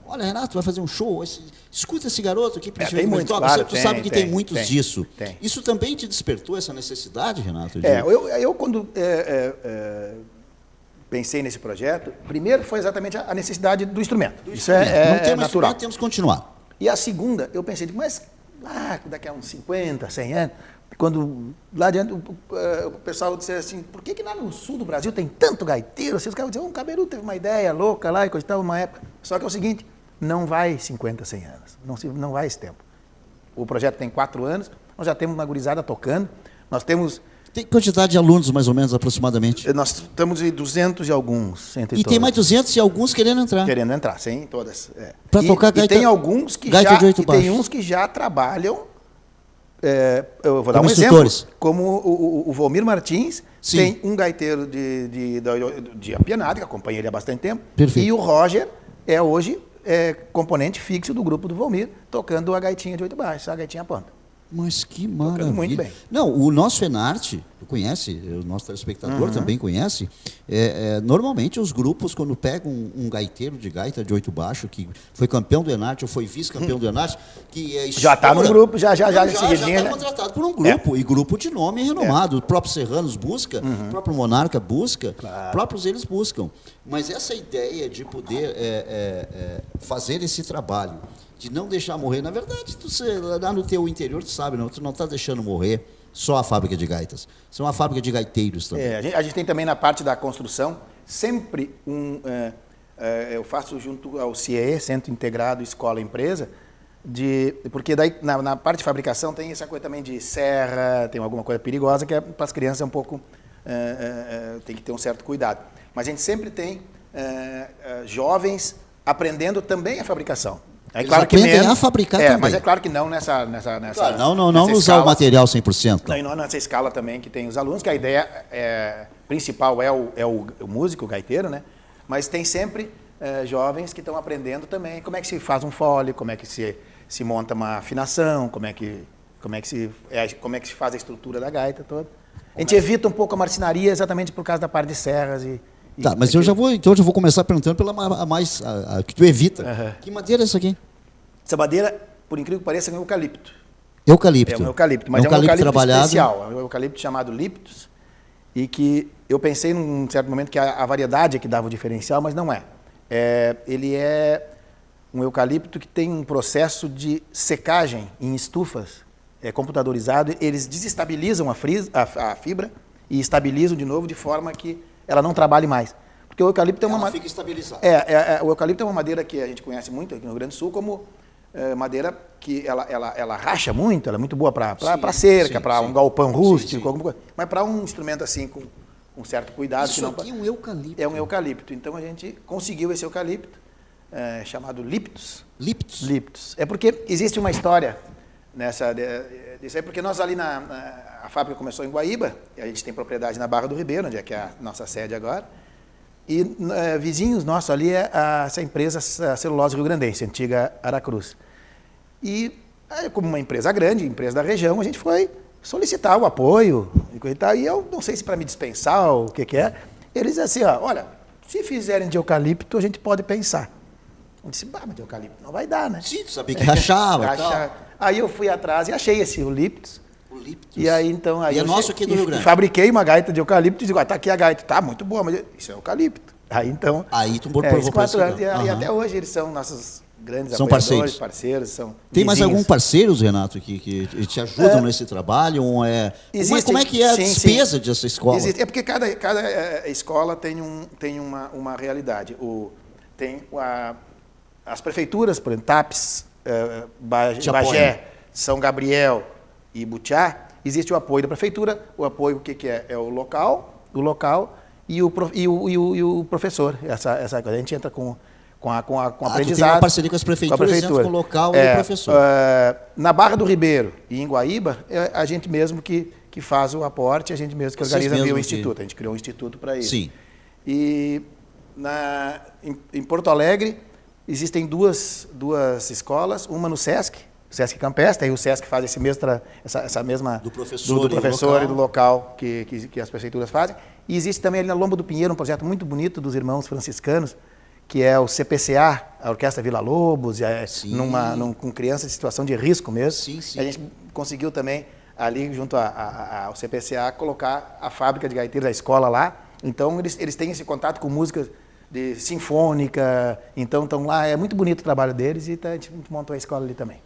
Olha, Renato, vai fazer um show, escuta esse garoto aqui, tem muitos, claro, tu sabe que tem muitos disso. Tem. Isso também te despertou essa necessidade, Renato? Eu quando pensei nesse projeto, primeiro foi exatamente a necessidade do instrumento. Isso é não temos natural. Temos que continuar. E a segunda, eu pensei, mas daqui a uns 50, 100 anos, quando lá adiante o pessoal disse assim, por que lá no sul do Brasil tem tanto gaiteiro? Os caras diziam, Caberu teve uma ideia louca lá e coisa e tal, uma época. Só que é o seguinte, não vai 50, 100 anos, não vai esse tempo. O projeto tem 4 anos, nós já temos uma gurizada tocando, nós temos... Tem quantidade de alunos, mais ou menos, aproximadamente? Nós estamos em 200 e alguns. E tem mais 200 e alguns querendo entrar. Querendo entrar, sim, todas. Para tocar gaita. E tem alguns que gaita de 8 baixos. Tem uns que já trabalham, eu vou dar como um instrutores. Exemplo, como o Volmir Martins, sim. Tem um gaiteiro de apianado, que acompanha ele há bastante tempo. Perfeito. E o Roger hoje componente fixo do grupo do Volmir, tocando a gaitinha de 8 baixos, a gaitinha ponta. Mas que maravilha. Muito bem. Não, o nosso Enarte, tu conhece, o nosso telespectador também conhece, normalmente os grupos, quando pegam um gaiteiro de gaita de 8 baixo, que foi campeão do Enarte ou foi vice-campeão do Enarte, que já está no grupo, já está contratado por um grupo, e grupo de nome renomado. O próprio Serranos busca, o próprio Monarca busca, claro. Próprios eles buscam. Mas essa ideia de poder fazer esse trabalho, de não deixar morrer. Na verdade, lá no teu interior, tu sabe, não, tu não está deixando morrer só a fábrica de gaitas. Isso é uma fábrica de gaiteiros também. A gente tem também na parte da construção, sempre eu faço junto ao CIE, Centro Integrado Escola-Empresa, porque daí na parte de fabricação tem essa coisa também de serra, tem alguma coisa perigosa que para as crianças é um pouco... tem que ter um certo cuidado. Mas a gente sempre tem jovens aprendendo também a fabricação. É claro que aprendem a fabricar também. Mas é claro que não nessa claro, não usar o material 100%. Não nessa escala também que tem os alunos, que a ideia principal é o músico, o gaiteiro, né? Mas tem sempre jovens que estão aprendendo também como é que se faz um fole, como é que se monta uma afinação, como é que se faz a estrutura da gaita toda. A gente evita um pouco a marcenaria exatamente por causa da parte de serras Tá, mas eu já vou começar perguntando pela a que tu evita. Que madeira é essa aqui? Essa madeira, por incrível que pareça, é um eucalipto. Eucalipto. É um eucalipto, mas é um eucalipto trabalhado. Especial. É um eucalipto chamado Liptus, e que eu pensei num certo momento que a variedade é que dava o diferencial, mas não é. Ele é um eucalipto que tem um processo de secagem em estufas computadorizado. Eles desestabilizam a fibra e estabilizam de novo de forma que ela não trabalhe mais. Porque o eucalipto fica estabilizada. O eucalipto é uma madeira que a gente conhece muito aqui no Rio Grande do Sul como madeira que ela racha muito, ela é muito boa para cerca, para um galpão rústico, alguma coisa. Mas para um instrumento assim com um certo cuidado. Isso aqui é um eucalipto. É um eucalipto. Então a gente conseguiu esse eucalipto chamado Liptus. Liptus. É porque existe uma história disso aí, porque nós ali a fábrica começou em Guaíba, e a gente tem propriedade na Barra do Ribeiro, onde é que é a nossa sede agora. E vizinhos nossos ali é essa empresa a Celulose Rio Grandense, antiga Aracruz. E como uma empresa grande, empresa da região, a gente foi solicitar o apoio e tal. E eu não sei se para me dispensar ou o que é. Eles assim, olha, se fizerem de eucalipto, a gente pode pensar. Eu disse, mas de eucalipto não vai dar, né? Sim, tu sabia que rachava e tal. Aí eu fui atrás e achei esse Liptus. Liptus. E aí então... E é nosso aqui do Rio Grande. Fabriquei uma gaita de eucalipto e digo, tá aqui a gaita. Tá, muito boa, mas isso é eucalipto. Aí então... Aí tu provou para isso. E até hoje eles são nossos grandes são parceiros. Tem mais algum parceiro, Renato, que te ajudam nesse trabalho? Como é que é a despesa dessa escola? Existe. É porque cada escola tem uma realidade. As prefeituras, por exemplo, TAPES, Bagé, São Gabriel e Butiá, existe o apoio da prefeitura. O apoio, o que é? É o local e o professor. Essa coisa. A gente entra com aprendizado. Tu tem uma parceria com as prefeituras, com o local e o professor. Na Barra do Ribeiro e em Guaíba, é a gente mesmo que faz o aporte, a gente mesmo que organiza via o instituto. A gente criou um instituto para isso. Sim. E em Porto Alegre, existem duas escolas, uma no SESC Campestre, aí o SESC faz essa mesma... Do professor e do local que as prefeituras fazem. E existe também ali na Lomba do Pinheiro um projeto muito bonito dos irmãos franciscanos, que é o CPCA, a Orquestra Vila Lobos, com crianças em situação de risco mesmo. Sim. A gente conseguiu também, ali junto ao CPCA, colocar a fábrica de gaiteiros, a escola lá. Então, eles têm esse contato com música de sinfônica, então estão lá, é muito bonito o trabalho deles e a gente montou a escola ali também.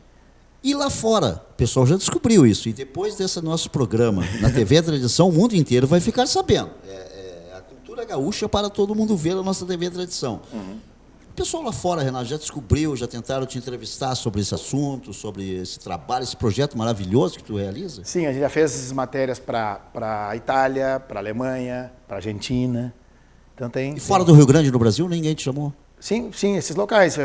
E lá fora, o pessoal já descobriu isso, e depois desse nosso programa, na TV Tradição, o mundo inteiro vai ficar sabendo. A cultura gaúcha para todo mundo ver a nossa TV Tradição. Uhum. O pessoal lá fora, Renato, já descobriu, já tentaram te entrevistar sobre esse assunto, sobre esse trabalho, esse projeto maravilhoso que tu realiza? Sim, a gente já fez matérias para a Itália, para a Alemanha, para a Argentina. Então e fora do Rio Grande, no Brasil, ninguém te chamou? Sim, esses locais,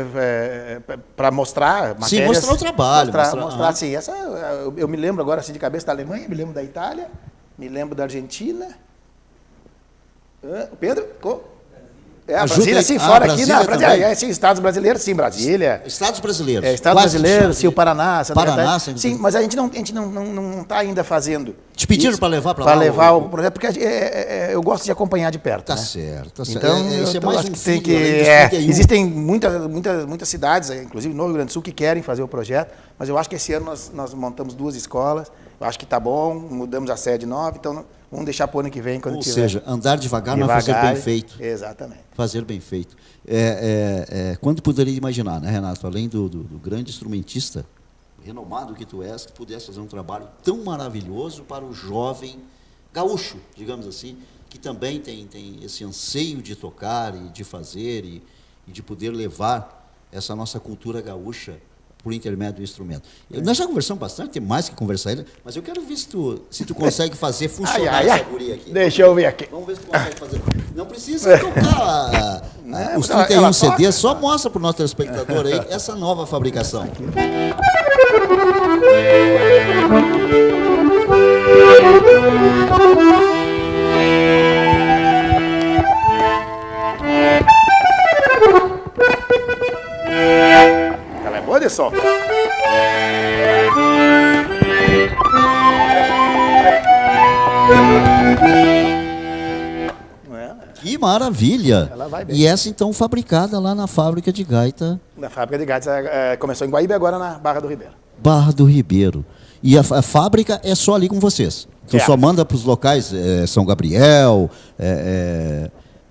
para mostrar matérias. Sim, mostrar o trabalho. Mostrar sim. Eu me lembro agora assim, de cabeça da Alemanha, me lembro da Itália, me lembro da Argentina. Pedro? Brasília, sim, fora Brasília aqui. Brasília, sim, estados brasileiros, sim, Brasília. Estados brasileiros. Estados brasileiros, sim, o Paraná. Paraná, sim, mas a gente não está ainda fazendo. Te pediram para levar para lá? Para levar o projeto, porque eu gosto de acompanhar de perto. Tá certo. Então, isso é mais um tem que existem muitas cidades, inclusive no Rio Grande do Sul, que querem fazer o projeto, mas eu acho que esse ano nós montamos 2 escolas. Eu acho que está bom, mudamos a sede nova, então vamos deixar para o ano que vem. Ou seja, andar devagar, mas fazer bem feito. Exatamente. Fazer bem feito. Quando poderia imaginar, né, Renato, além do grande instrumentista, renomado que tu és, que pudesse fazer um trabalho tão maravilhoso para o jovem gaúcho, digamos assim, que também tem esse anseio de tocar e de fazer e de poder levar essa nossa cultura gaúcha por intermédio do instrumento. Nós já conversamos bastante, tem mais que conversar ainda, mas eu quero ver se tu consegue fazer funcionar essa guria aqui. Deixa eu ver aqui. Vamos ver se tu consegue fazer. Não precisa tocar os 31 CDs, só mostra para o nosso telespectador aí essa nova fabricação. Ela é boa de som. Que maravilha! Ela vai bem. E essa então fabricada lá na fábrica de gaita? Na fábrica de gaitas, começou em Guaíba e agora na Barra do Ribeiro. Barra do Ribeiro. E a fábrica é só ali com vocês? Então só manda para os locais São Gabriel,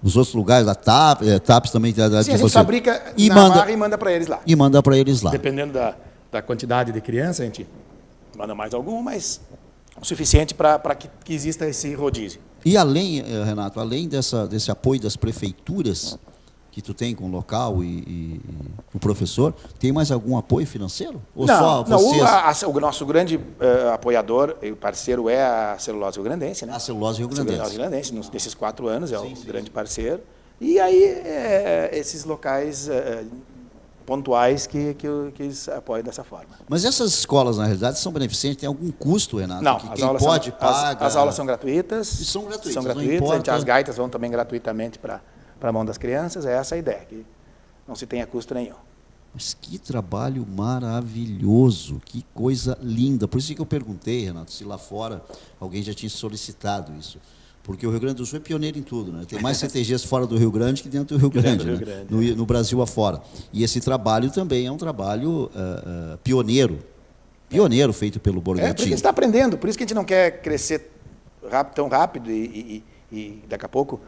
Os outros lugares, a TAPS também... Sim, a gente fabrica e na manda, marra e manda para eles lá. E manda para eles lá. Dependendo da quantidade de criança, a gente manda mais algum, mas o suficiente para que exista esse rodízio. E além, Renato, além desse apoio das prefeituras que tu tem com o local e o professor, tem mais algum apoio financeiro? Ou só vocês? O nosso grande apoiador e parceiro é a Celulose Rio-Grandense, né? A Celulose Rio-Grandense. Nesses 4 anos, é o grande parceiro. E aí, esses locais pontuais que eles apoiam dessa forma. Mas essas escolas, na realidade, são beneficentes? Tem algum custo, Renato? Não, que quem pode paga? As aulas são gratuitas. E são gratuitas, São gratuitas. As gaitas vão também gratuitamente para a mão das crianças. É essa a ideia, que não se tenha custo nenhum. Mas que trabalho maravilhoso, que coisa linda. Por isso que eu perguntei, Renato, se lá fora alguém já tinha solicitado isso. Porque o Rio Grande do Sul é pioneiro em tudo, né? Tem mais CTGs fora do Rio Grande que dentro do Rio Grande, né? No Brasil afora. E esse trabalho também é um trabalho pioneiro, feito pelo Borghettini. Porque a gente está aprendendo, por isso que a gente não quer crescer tão rápido e daqui a pouco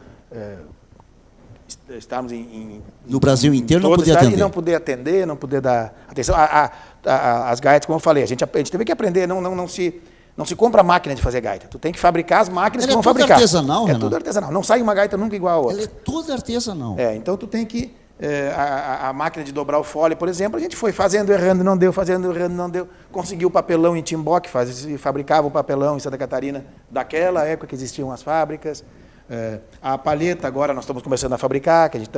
estarmos no Brasil inteiro não poder atender. E não poder dar atenção. As gaitas, como eu falei, a gente teve que aprender, não se compra máquina de fazer gaita. Tu tem que fabricar as máquinas que vão fabricar. É tudo artesanal, Renato? É tudo artesanal. Não sai uma gaita nunca igual a outra. Ela é toda artesanal. Então tu tem que... a máquina de dobrar o fole, por exemplo, a gente foi fazendo, errando, não deu, fazendo, errando, não deu. Conseguiu o papelão em Timbó, que fabricava o papelão em Santa Catarina daquela época que existiam as fábricas. A palheta, agora nós estamos começando a fabricar, que a gente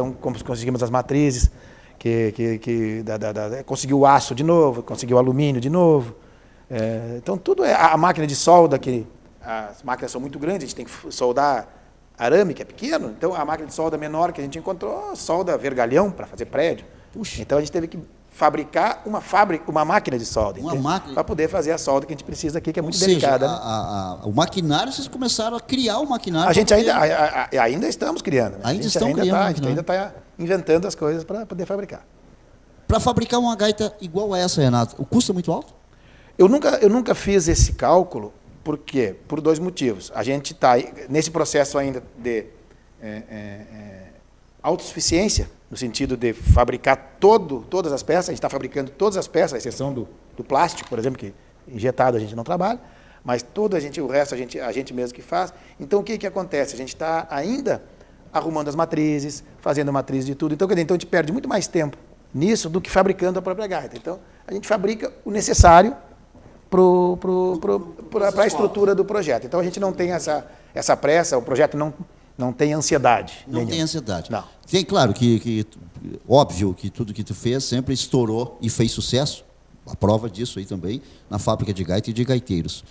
conseguimos as matrizes, conseguiu o aço de novo, conseguiu o alumínio de novo. Então, tudo a máquina de solda, que as máquinas são muito grandes, a gente tem que soldar arame, que é pequeno. Então, a máquina de solda menor que a gente encontrou, solda vergalhão para fazer prédio. Puxa. Então, a gente teve que fabricar uma máquina de solda para poder fazer a solda que a gente precisa aqui, que é muito delicada. O maquinário, vocês começaram a criar o maquinário. A gente ainda estamos criando. Né? A gente ainda está inventando as coisas para poder fabricar. Para fabricar uma gaita igual a essa, Renato, o custo é muito alto? Eu nunca fiz esse cálculo, por quê? Por 2 motivos. A gente está nesse processo ainda de autossuficiência, no sentido de fabricar todas as peças. A gente está fabricando todas as peças, à exceção do plástico, por exemplo, que injetado a gente não trabalha, mas o resto a gente mesmo que faz. Então, o que acontece? A gente está ainda arrumando as matrizes, fazendo matriz de tudo. Então, a gente perde muito mais tempo nisso do que fabricando a própria gaita. Então, a gente fabrica o necessário para a estrutura do projeto. Então, a gente não tem essa pressa, o projeto não tem ansiedade. Não tem ansiedade. Não. Tem, claro, óbvio que tudo que tu fez sempre estourou e fez sucesso. A prova disso aí também, na fábrica de gaita e de gaiteiros.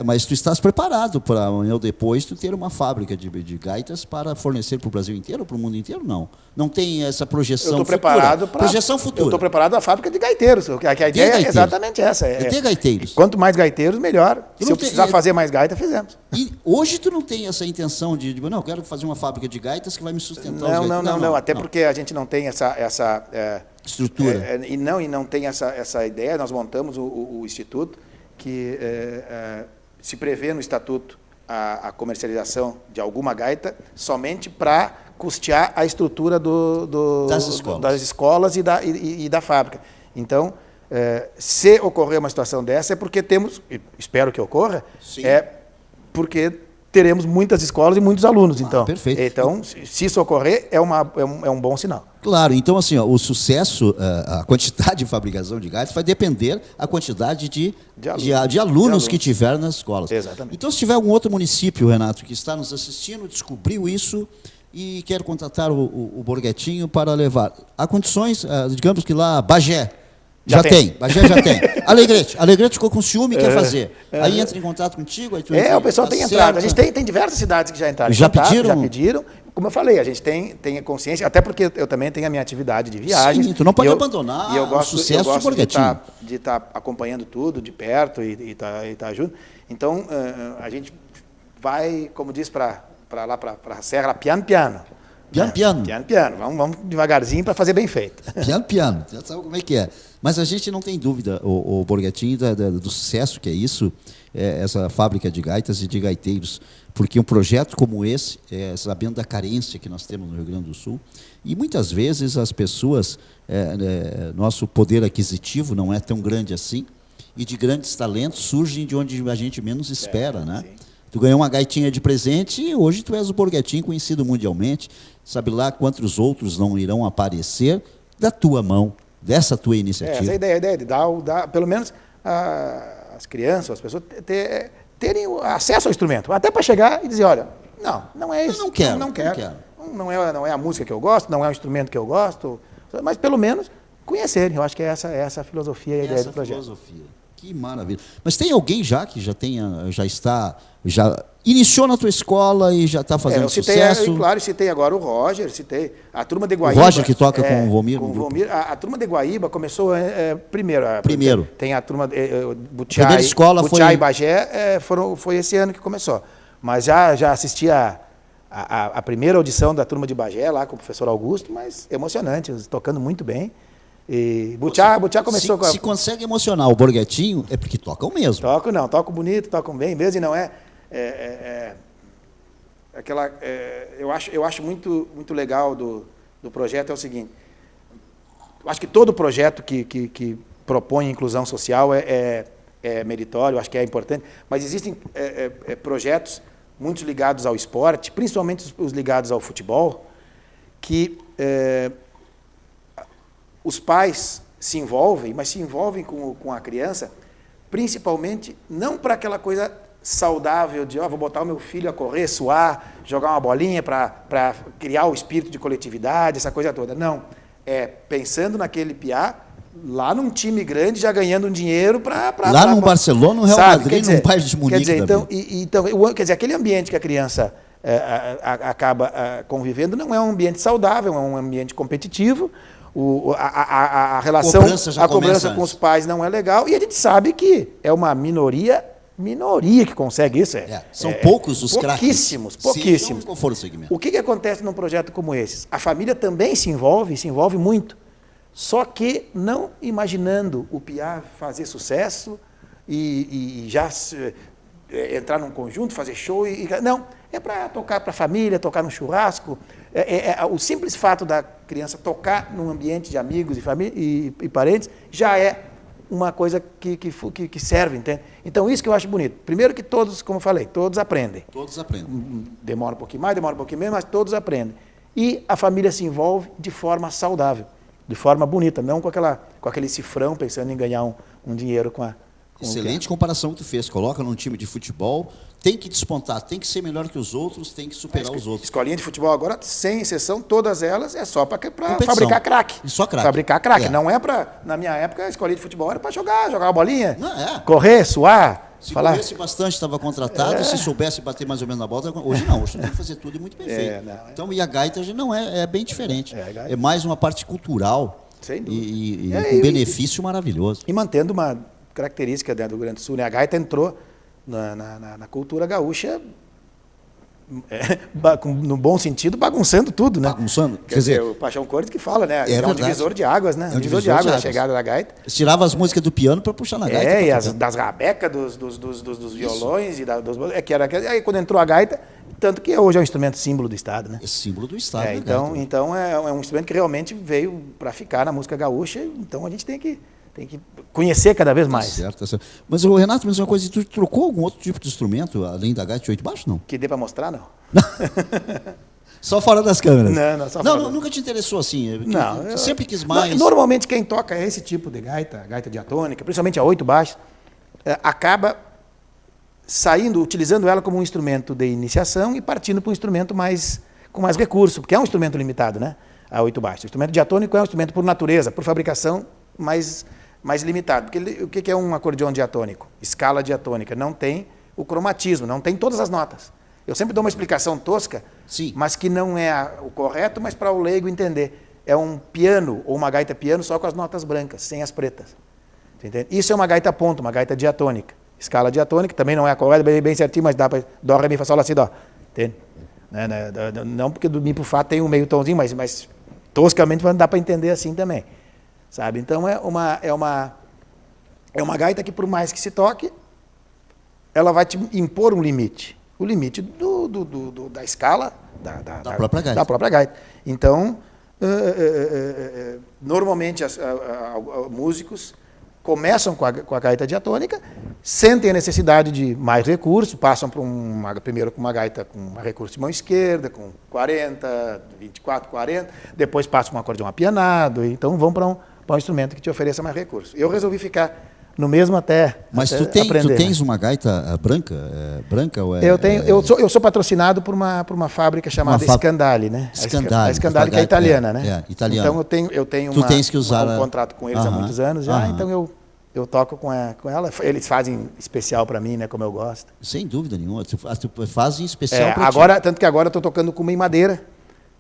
Mas tu estás preparado para amanhã ou depois tu ter uma fábrica de gaitas para fornecer para o Brasil inteiro ou para o mundo inteiro? Não. Não tem essa projeção futura. Projeção futura. Eu estou preparado para a fábrica de gaiteiros. A ideia é exatamente essa. ter gaiteiros. Quanto mais gaiteiros, melhor. Se eu precisar fazer mais gaita, fizemos. E hoje tu não tem essa intenção de não, eu quero fazer uma fábrica de gaitas que vai me sustentar. Não. Até porque a gente não tem essa estrutura. E não tem essa ideia. Nós montamos o Instituto, que se prevê no Estatuto a comercialização de alguma gaita somente para custear a estrutura das escolas e da fábrica. Então, se ocorrer uma situação dessa, é porque temos, espero que ocorra, porque teremos muitas escolas e muitos alunos. Então, perfeito. Então, se isso ocorrer, é um bom sinal. Claro, então assim, o sucesso, a quantidade de fabricação de gaitas vai depender da quantidade de alunos que tiver nas escolas. Exatamente. Então, se tiver algum outro município, Renato, que está nos assistindo, descobriu isso e quer contratar o Borghettini para levar. Há condições, digamos que lá, Bagé, Bagé já tem. Alegrete ficou com ciúme e quer fazer. Aí entra em contato contigo. Aí tu o pessoal tem entrado. A gente tem diversas cidades que já entraram. Já pediram? Como eu falei, a gente tem consciência, até porque eu também tenho a minha atividade de viagens. Sim, tu não pode abandonar o sucesso do Borghettini. De estar acompanhando tudo de perto e tá junto. Então, a gente vai, como diz, para a Serra, piano. Piano. Piano. Vamos devagarzinho para fazer bem feito. Piano. Já sabe como é que é. Mas a gente não tem dúvida, o Borghettini, do sucesso que é isso, essa fábrica de gaitas e de gaiteiros. Porque um projeto como esse, sabendo da carência que nós temos no Rio Grande do Sul, e muitas vezes as pessoas, nosso poder aquisitivo não é tão grande assim, e de grandes talentos surgem de onde a gente menos espera, né? Sim. Tu ganhou uma gaitinha de presente e hoje tu és o Borghettini conhecido mundialmente. Sabe lá quantos outros não irão aparecer da tua mão, dessa tua iniciativa. Essa é a ideia de dar pelo menos as crianças, as pessoas terem acesso ao instrumento, até para chegar e dizer, olha, não é isso. Eu não quero. Não é a música que eu gosto, não é o instrumento que eu gosto, mas pelo menos conhecerem. Eu acho que é essa a filosofia e a ideia do projeto. Filosofia. Que maravilha. Mas tem alguém já que já iniciou na tua escola e já está fazendo sucesso? Claro, citei agora o Roger, citei a turma de Guaíba. O Roger que toca com o Vomir? Com o Vomir. A turma de Guaíba começou primeiro. Primeiro. Tem a turma Primeira escola Butiá e Bagé, foi esse ano que começou. Mas já assisti a primeira audição da turma de Bagé, lá com o professor Augusto, mas emocionante, tocando muito bem. E Butiá começou com Se consegue emocionar o Borghettini, é porque tocam mesmo. Tocam bonito, tocam bem mesmo, e não eu acho muito legal do projeto é o seguinte, eu acho que todo projeto que propõe inclusão social é meritório, acho que é importante, mas existem projetos muito ligados ao esporte, principalmente os ligados ao futebol, que os pais se envolvem, mas se envolvem com a criança, principalmente não para aquela coisa saudável de vou botar o meu filho a correr, suar, jogar uma bolinha para criar o espírito de coletividade, essa coisa toda. Não. Pensando naquele piá, lá num time grande, já ganhando um dinheiro para... Lá no Barcelona, no Real Madrid, no Bayern de Munique. Quer dizer, aquele ambiente que a criança acaba convivendo não é um ambiente saudável, é um ambiente competitivo. A relação, a cobrança com os pais não é legal, e a gente sabe que é uma minoria que consegue isso. São poucos os craques. Pouquíssimos. Sim, qual for o segmento. O que acontece num projeto como esse? A família também se envolve muito, só que não imaginando o piá fazer sucesso e já entrar num conjunto, fazer show. Não, é para tocar para a família, tocar no churrasco. O simples fato da criança tocar num ambiente de amigos e família e parentes já é uma coisa que serve, entende? Então, isso que eu acho bonito. Primeiro que todos, como eu falei, todos aprendem. Todos aprendem. Demora um pouquinho mais, demora um pouquinho menos, mas todos aprendem. E a família se envolve de forma saudável, de forma bonita, não com aquele cifrão pensando em ganhar um dinheiro com a... Excelente comparação que tu fez. Coloca num time de futebol, tem que despontar, tem que ser melhor que os outros, tem que superar os outros. Escolinha de futebol agora, sem exceção, todas elas é só para fabricar craque. Só craque. Fabricar craque. Não é para... Na minha época, a escolinha de futebol era para jogar uma bolinha, não, correr, suar. Se corresse bastante, estava contratado, se soubesse bater mais ou menos na bola. Hoje não, hoje tem que fazer tudo e muito bem feito. Então, e a gaita já não é bem diferente. É mais uma parte cultural e com benefício maravilhoso. E mantendo uma característica do Rio Grande do Sul, né? A gaita entrou na cultura gaúcha, no bom sentido, bagunçando tudo, né? Bagunçando? Quer dizer, o Paixão Cortes que fala, né? É um divisor de águas, né? É um divisor de águas a chegada da gaita. Tirava as músicas do piano para puxar na gaita. E das rabecas, dos violões, aí quando entrou a gaita, tanto que hoje é um instrumento símbolo do Estado, né? É símbolo do Estado. Então é um instrumento que realmente veio para ficar na música gaúcha, então a gente tem que conhecer cada vez mais. Certo. Mas, Renato, uma coisa, tu trocou algum outro tipo de instrumento, além da gaita de 8 baixo, não? Que dê para mostrar, não. Só fora das câmeras? Não, nunca te interessou assim? Não. Sempre quis mais? Normalmente quem toca esse tipo de gaita diatônica, principalmente a 8 baixos, acaba utilizando ela como um instrumento de iniciação e partindo para um instrumento com mais recurso, porque é um instrumento limitado, né? A 8 baixos. O instrumento diatônico é um instrumento por natureza, por fabricação mais limitado. Porque o que é um acordeão diatônico? Escala diatônica. Não tem o cromatismo, não tem todas as notas. Eu sempre dou uma explicação tosca, sim, mas que não é o correto, mas para o leigo entender. É um piano ou uma gaita piano só com as notas brancas, sem as pretas. Entende? Isso é uma gaita ponto, uma gaita diatônica. Escala diatônica, também não é a correta, bem certinho, mas dá para dó, ré, mi, fá, sol, lá, si, dó. Entende? Não porque do Mi pro Fá tem um meio tomzinho, mas toscamente dá para entender assim também, sabe? Então é uma gaita que, por mais que se toque, ela vai te impor um limite. O limite da escala Da própria gaita. Da própria gaita. Então, normalmente músicos começam com a gaita diatônica, sentem a necessidade de mais recursos, passam primeiro com uma gaita com recurso de mão esquerda, com 40, 24, 40, depois passam com um acordeão apianado, então vão para um instrumento que te ofereça mais recursos. Eu resolvi ficar no mesmo até Mas até tu tens né? uma gaita branca? Branca ou é... Eu sou patrocinado por uma fábrica chamada Scandali, né? Scandali. A Scandali, que é italiana, né? Italiana. Então eu tenho tens que usar um contrato com eles há muitos anos já, então eu toco com ela. Eles fazem especial para mim, né? Como eu gosto. Sem dúvida nenhuma. Tu faz em especial para agora, tanto que agora eu estou tocando com uma em madeira,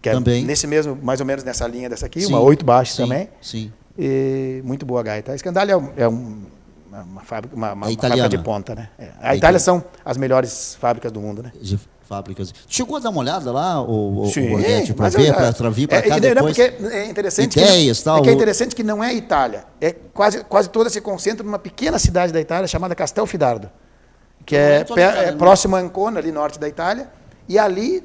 que também. Nesse mesmo, mais ou menos nessa linha dessa aqui, sim, uma 8 baixo também. Sim. E muito boa gaita. A Scandali é uma fábrica, uma fábrica de ponta, né? A Itália são as melhores fábricas do mundo, né? De fábricas. Chegou a dar uma olhada lá, o Borghetti, para ver, para vir para cá depois? Porque é interessante ideias, tal. É interessante que não é Itália. Quase toda se concentra numa pequena cidade da Itália chamada Castelfidardo, que é próximo a Ancona, ali norte da Itália, e ali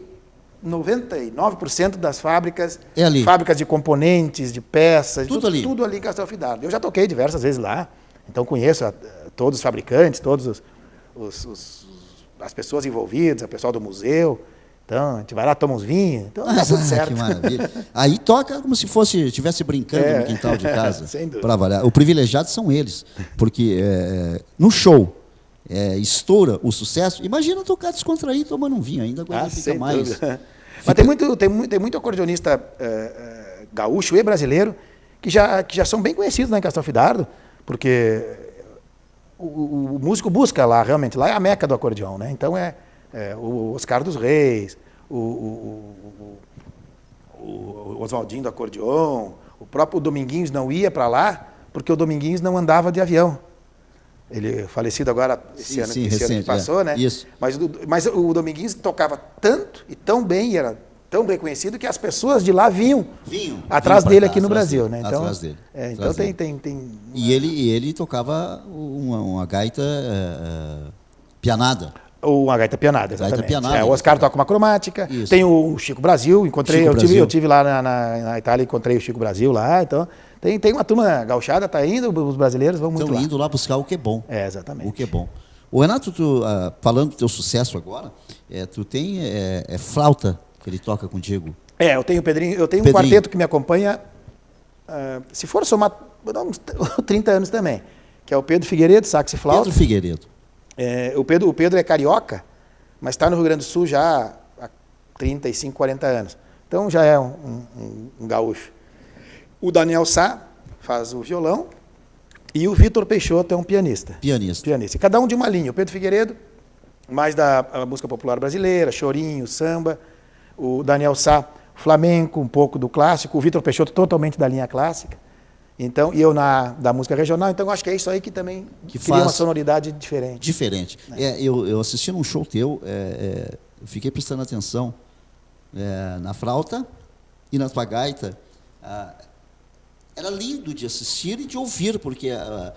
99% das fábricas, fábricas de componentes, de peças, tudo ali em Castelfidardo. Eu já toquei diversas vezes lá. Então conheço todos os fabricantes, todos as pessoas envolvidas, o pessoal do museu. Então, a gente vai lá, toma uns vinhos, então dá tudo certo. Que maravilha. Aí toca como se estivesse brincando no quintal de casa. Sem dúvida. Para avaliar. O privilegiado são eles, porque no show estoura o sucesso. Imagina tocar descontraído tomando um vinho, ainda agora fica mais. Mas tem muito acordeonista gaúcho e brasileiro que já são bem conhecidos lá em Castelfidardo, porque o músico busca lá, realmente, lá é a meca do acordeão, né? Então o Oscar dos Reis, o Oswaldinho do acordeão, o próprio Dominguinhos não ia para lá, porque o Dominguinhos não andava de avião. Ele falecido agora, esse ano que passou, né? Isso. Mas o Dominguinhos tocava tanto e tão bem, e era tão bem conhecido, que as pessoas de lá vinham atrás dele aqui no Brasil, né? Então, atrás dele. Então tem E ele tocava uma gaita pianada. Uma gaita pianada, exatamente. Gaita pianada, o Oscar toca uma cromática. Isso. Tem o Chico Brasil, eu tive lá na Itália, encontrei o Chico Brasil lá, então tem uma turma gauchada, tá indo, os brasileiros vão muito lá. Estão indo lá buscar o que é bom. Exatamente. O que é bom. O Renato, falando do teu sucesso agora, tu tem flauta que ele toca contigo? Eu tenho o Pedrinho, eu tenho um quarteto que me acompanha, se for somar, uns 30 anos também, que é o Pedro Figueiredo, sax e flauta. Pedro Figueiredo. O Pedro é carioca, mas está no Rio Grande do Sul já há 35, 40 anos. Então já é um gaúcho. O Daniel Sá faz o violão e o Vitor Peixoto é um pianista. Pianista. E cada um de uma linha. O Pedro Figueiredo, mais da música popular brasileira, chorinho, samba. O Daniel Sá, flamenco, um pouco do clássico. O Vitor Peixoto, totalmente da linha clássica. Então, e eu da música regional, então acho que é isso aí que também cria uma sonoridade diferente. Diferente. Eu assisti num show teu, eu fiquei prestando atenção na flauta e na tua gaita. Era lindo de assistir e de ouvir, porque a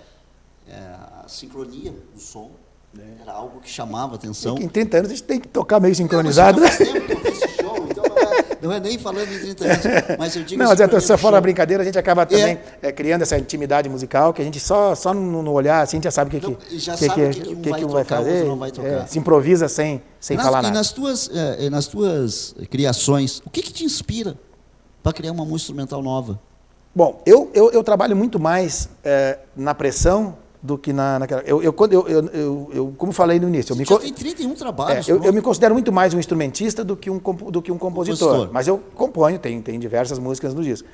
sincronia do som era algo que chamava a atenção. Em 30 anos a gente tem que tocar meio sincronizado. Não, mas já faz tempo que eu vi esse show, então não é nem falando em 30 anos, mas eu digo... Não, mas se fora a brincadeira, a gente acaba também criando essa intimidade musical, que a gente só no olhar, assim, a gente já sabe o que vai fazer, não vai tocar. Se improvisa sem falar nada. E nas tuas criações, o que te inspira para criar uma música instrumental nova? Bom, eu trabalho muito mais na pressão do que naquela... como falei no início... Você já tem 31 trabalhos. Eu me considero muito mais um instrumentista do que um compositor. Mas eu componho, tem diversas músicas no disco.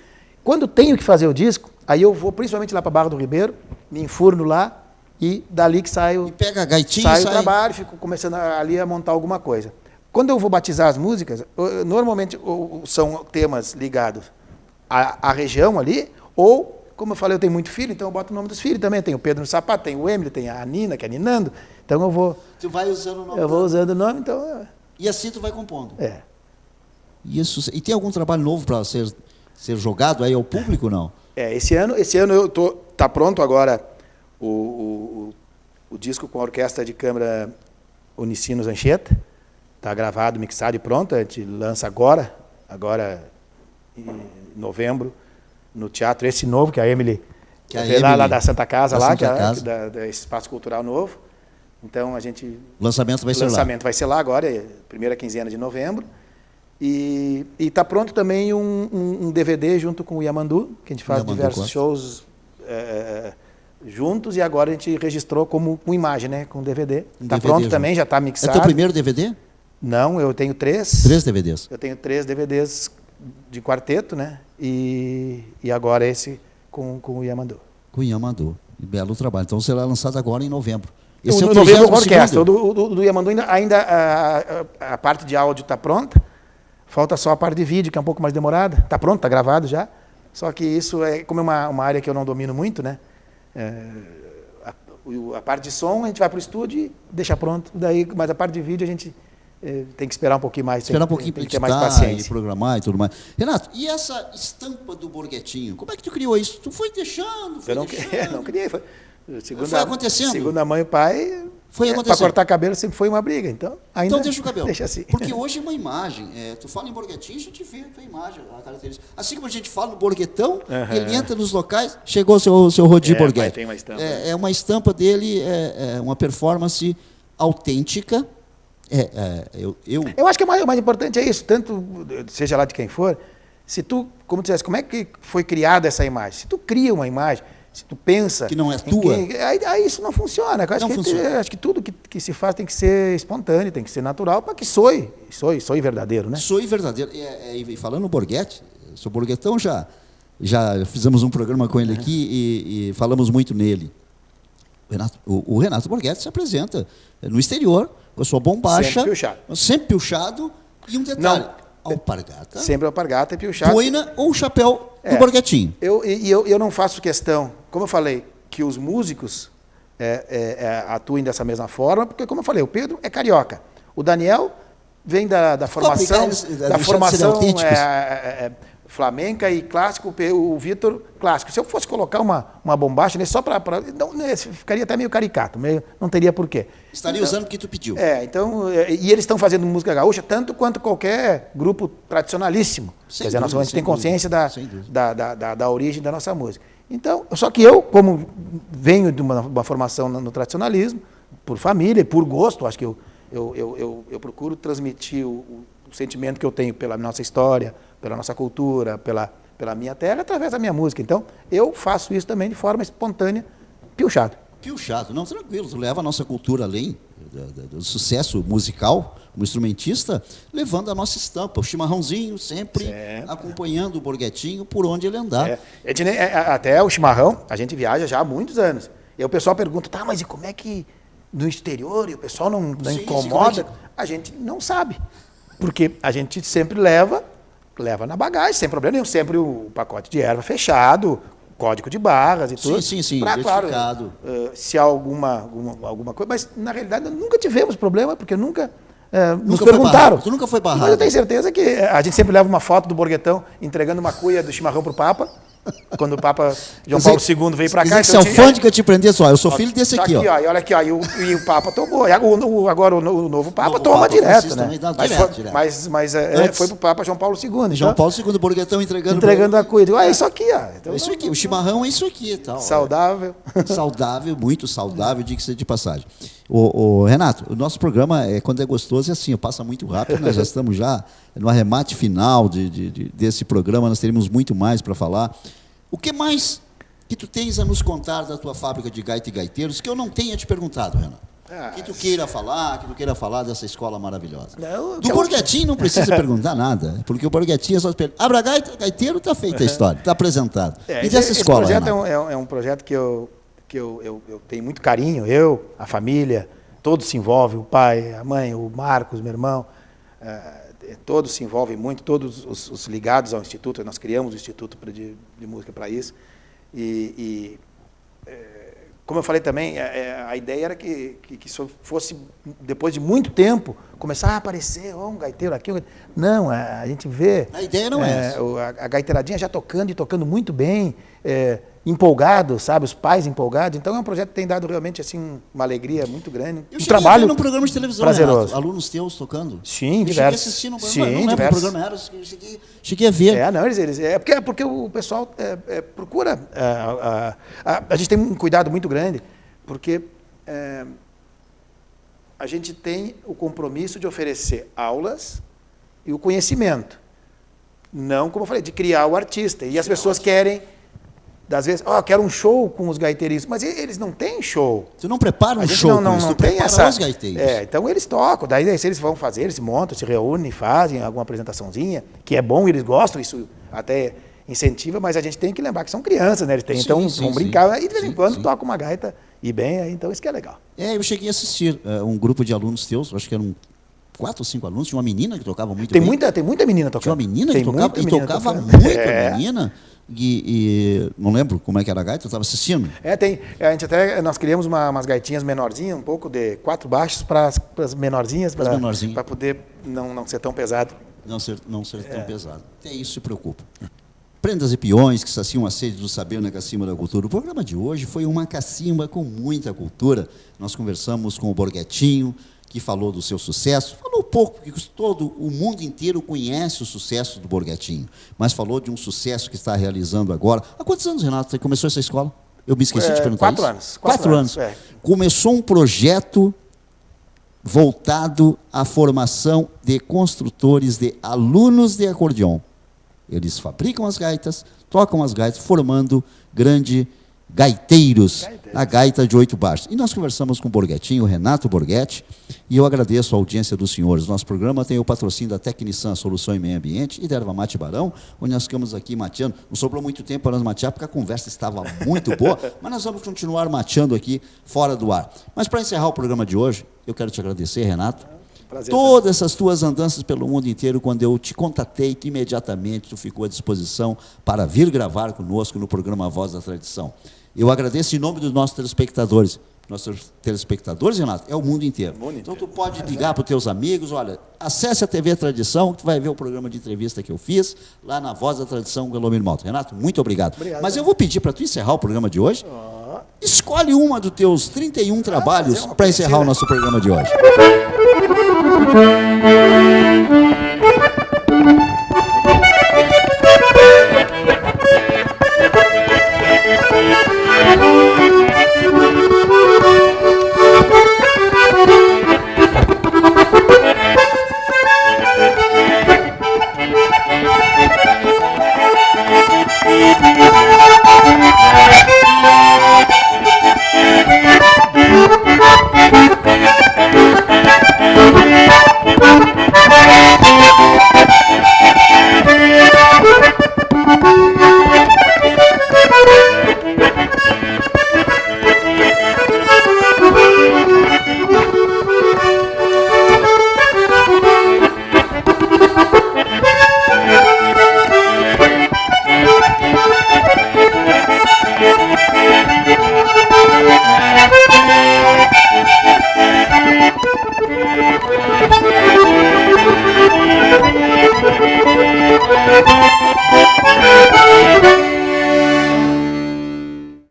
Quando tenho que fazer o disco, aí eu vou principalmente lá para Barra do Ribeiro, me enfurno lá e dali que saio... E pega a gaitinha saio do trabalho, fico começando ali a montar alguma coisa. Quando eu vou batizar as músicas, normalmente são temas ligados à região ali, ou... Como eu falei, eu tenho muito filho, então eu boto o nome dos filhos também. Tem o Pedro no Sapato, tem o Emily, tem a Nina, que é Ninando. Então eu vou... Tu vai usando o nome. Eu vou usando o nome, então... E assim tu vai compondo. E tem algum trabalho novo para ser jogado aí ao público, não? Esse ano tá pronto agora o disco com a orquestra de câmara Unicinos Anchieta. Está gravado, mixado e pronto. A gente lança agora em novembro, no teatro esse novo, que a Emily lá da Santa Casa, esse espaço cultural novo. Então a gente... O lançamento vai ser lá. O lançamento vai ser lá agora, primeira quinzena de novembro. E está pronto também um DVD junto com o Yamandu, que a gente faz diversos shows juntos, e agora a gente registrou com imagem, né? Com DVD. Está pronto junto. Também, já está mixado. É teu primeiro DVD? Não, eu tenho 3. 3 DVDs? Eu tenho 3 DVDs de quarteto, né? E agora esse com o Yamandu. Com o Yamandu. Belo trabalho. Então será lançado agora em novembro. Esse é o novembro com a orquestra. O do Yamandu ainda a parte de áudio está pronta. Falta só a parte de vídeo, que é um pouco mais demorada. Está pronto, está gravado já. Só que isso como é uma área que eu não domino muito, né? A parte de som a gente vai para o estúdio e deixa pronto. Mas a parte de vídeo a gente tem que esperar um pouquinho mais. Esperar um pouquinho para ter mais paciência. E programar e tudo mais. Renato, e essa estampa do Borghettino? Como é que tu criou isso? Tu foi deixando, Eu não criei. Foi acontecendo. Segundo a mãe e o pai, foi acontecendo. Para cortar cabelo sempre foi uma briga. Então deixa o cabelo. Deixa assim. Porque hoje é uma imagem. Tu fala em Borghettino, a gente vê a imagem, a característica. Assim como a gente fala no Borghetão, ele entra nos locais, chegou o seu Rodi Borghetti. Tem uma estampa. É uma estampa dele, uma performance autêntica. Eu acho que o mais importante é isso, tanto seja lá de quem for, se tu, como tu disseste, como é que foi criada essa imagem? Se tu cria uma imagem, se tu pensa... Que não é tua. Aí isso não funciona. Acho que tudo que se faz tem que ser espontâneo, tem que ser natural, para que soe verdadeiro, né? Soe verdadeiro. E falando no Borghetti, sou Borghetão, já fizemos um programa com ele aqui e falamos muito nele. O Renato Borghetti se apresenta no exterior, com a sua bombacha, sempre piochado, e um detalhe, alpargata. Sempre alpargata e piochado. Boina ou chapéu do Borghettinho. Eu não faço questão, como eu falei, que os músicos atuem dessa mesma forma, porque, como eu falei, o Pedro é carioca. O Daniel vem da formação flamenca e clássico, o Vitor clássico. Se eu fosse colocar uma bombacha só para... ficaria até meio caricato, não teria porquê. Estaria usando porque tu pediu. E eles estão fazendo música gaúcha tanto quanto qualquer grupo tradicionalíssimo. Quer dizer, a gente tem consciência da origem da nossa música. Então, só que eu, como venho de uma formação no tradicionalismo, por família e por gosto, acho que eu procuro transmitir o sentimento que eu tenho pela nossa história, pela nossa cultura, pela minha terra, através da minha música. Então, eu faço isso também de forma espontânea, piochado. Piochado, não, tranquilo, tu leva a nossa cultura além do sucesso musical, como instrumentista, levando a nossa estampa, o chimarrãozinho, sempre acompanhando o Borghettinho por onde ele andar. Até o chimarrão, a gente viaja já há muitos anos. E aí o pessoal pergunta, mas e como é que no exterior, e o pessoal não incomoda? A gente não sabe, porque a gente sempre leva na bagagem, sem problema nenhum, sempre o pacote de erva fechado, código de barras e tudo. Sim, pra, claro, se há alguma coisa, mas na realidade nunca tivemos problema, porque nunca nos perguntaram. Tu nunca foi barrado. Mas eu tenho certeza que a gente sempre leva uma foto do Borghetão entregando uma cuia do chimarrão pro Papa, quando o Papa João Paulo II veio para cá. Se é alfândega te prender só, eu sou filho desse aqui, ó. E olha aqui, ó, e o Papa tomou. Agora o novo Papa toma direto, né? Mas foi pro Papa João Paulo II. João Paulo II, Borghetão entregando a cuida. É isso aqui, ó. Então, isso aqui, o chimarrão é isso aqui e tal. Saudável. Saudável, muito saudável, diga-se de passagem. O Renato, o nosso programa, quando é gostoso, é assim, passa muito rápido, nós já estamos já no arremate final desse programa, nós teremos muito mais para falar. O que mais que tu tens a nos contar da tua fábrica de gaita e gaiteiros que eu não tenha te perguntado, Renato? Que tu queira falar dessa escola maravilhosa. Do Borghettinho não precisa perguntar nada, porque o Borghettinho é só perguntar. Abra gaita, gaiteiro, está feita a história, está apresentado. E dessa escola, esse projeto é um projeto que eu tenho muito carinho, a família, todos se envolvem, o pai, a mãe, o Marcos, meu irmão, todos se envolvem muito, todos os ligados ao Instituto. Nós criamos o Instituto de Música para isso. como eu falei também, a ideia era que isso fosse, depois de muito tempo, começar a aparecer, um gaiteiro aqui. Não, a gente vê... A ideia não é essa. A gaiteiradinha já tocando e tocando muito bem, empolgado, sabe? Os pais empolgados. Então é um projeto que tem dado realmente assim, uma alegria muito grande. Eu cheguei a ver num programa de televisão, prazeroso. Renato, alunos teus tocando. Sim, eu diversos. Cheguei a assistir no programa, Sim, não lembro o programa era, cheguei a ver. Não, porque o pessoal procura... a gente tem um cuidado muito grande, porque a gente tem o compromisso de oferecer aulas e o conhecimento. Não, como eu falei, de criar o artista. E as pessoas querem... Das vezes, quero um show com os gaiteiristas, mas eles não têm show. Tu não prepara um show com isso, tu prepara os gaiteiros. Então eles tocam, daí se eles vão fazer, eles se montam, se reúnem, fazem alguma apresentaçãozinha, que é bom, eles gostam, isso até incentiva, mas a gente tem que lembrar que são crianças, né? Eles têm, então vão brincar, e de vez em quando toca uma gaita, e bem, então isso que é legal. Eu cheguei a assistir um grupo de alunos teus, acho que eram 4 ou 5 alunos, tinha uma menina que tocava muito bem. Tem muita menina tocando. Tinha uma menina que tocava, e tocava muito a menina. E não lembro como é que era a gaita, eu estava assistindo. Nós criamos umas gaitinhas menorzinhas, um pouco de 4 baixos para as menorzinhas, para poder não ser tão pesado. Não ser tão pesado. Até isso se preocupa. Prendas e peões que saciam a sede do saber na Cacimba da Cultura. O programa de hoje foi uma cacimba com muita cultura. Nós conversamos com o Borghettino, que falou do seu sucesso, falou pouco, porque todo o mundo inteiro conhece o sucesso do Borghettino, mas falou de um sucesso que está realizando agora. Há quantos anos, Renato, você começou essa escola? Eu me esqueci de perguntar 4 isso. anos. 4 anos. Começou um projeto voltado à formação de construtores, de alunos de acordeon. Eles fabricam as gaitas, tocam as gaitas, formando gaiteiros, a gaita de 8 baixos. E nós conversamos com o Borghettino, o Renato Borghetti, e eu agradeço a audiência dos senhores. Nosso programa tem o patrocínio da Tecnisan Solução em Meio Ambiente e da Erva Mate Barão, onde nós ficamos aqui mateando. Não sobrou muito tempo para nós matear, porque a conversa estava muito boa, mas nós vamos continuar mateando aqui fora do ar. Mas para encerrar o programa de hoje, eu quero te agradecer, Renato. Prazer, todas essas tuas andanças pelo mundo inteiro, quando eu te contatei, imediatamente tu ficou à disposição para vir gravar conosco no programa Voz da Tradição. Eu agradeço em nome dos nossos telespectadores. Nossos telespectadores, Renato, é o mundo inteiro. Então tu pode ligar para os teus amigos, olha, acesse a TV Tradição, que tu vai ver o programa de entrevista que eu fiz, lá na Voz da Tradição, Guilherme Malta. Renato, muito obrigado. Mas eu vou pedir para tu encerrar o programa de hoje. Escolhe uma dos teus 31 trabalhos para encerrar o nosso programa de hoje.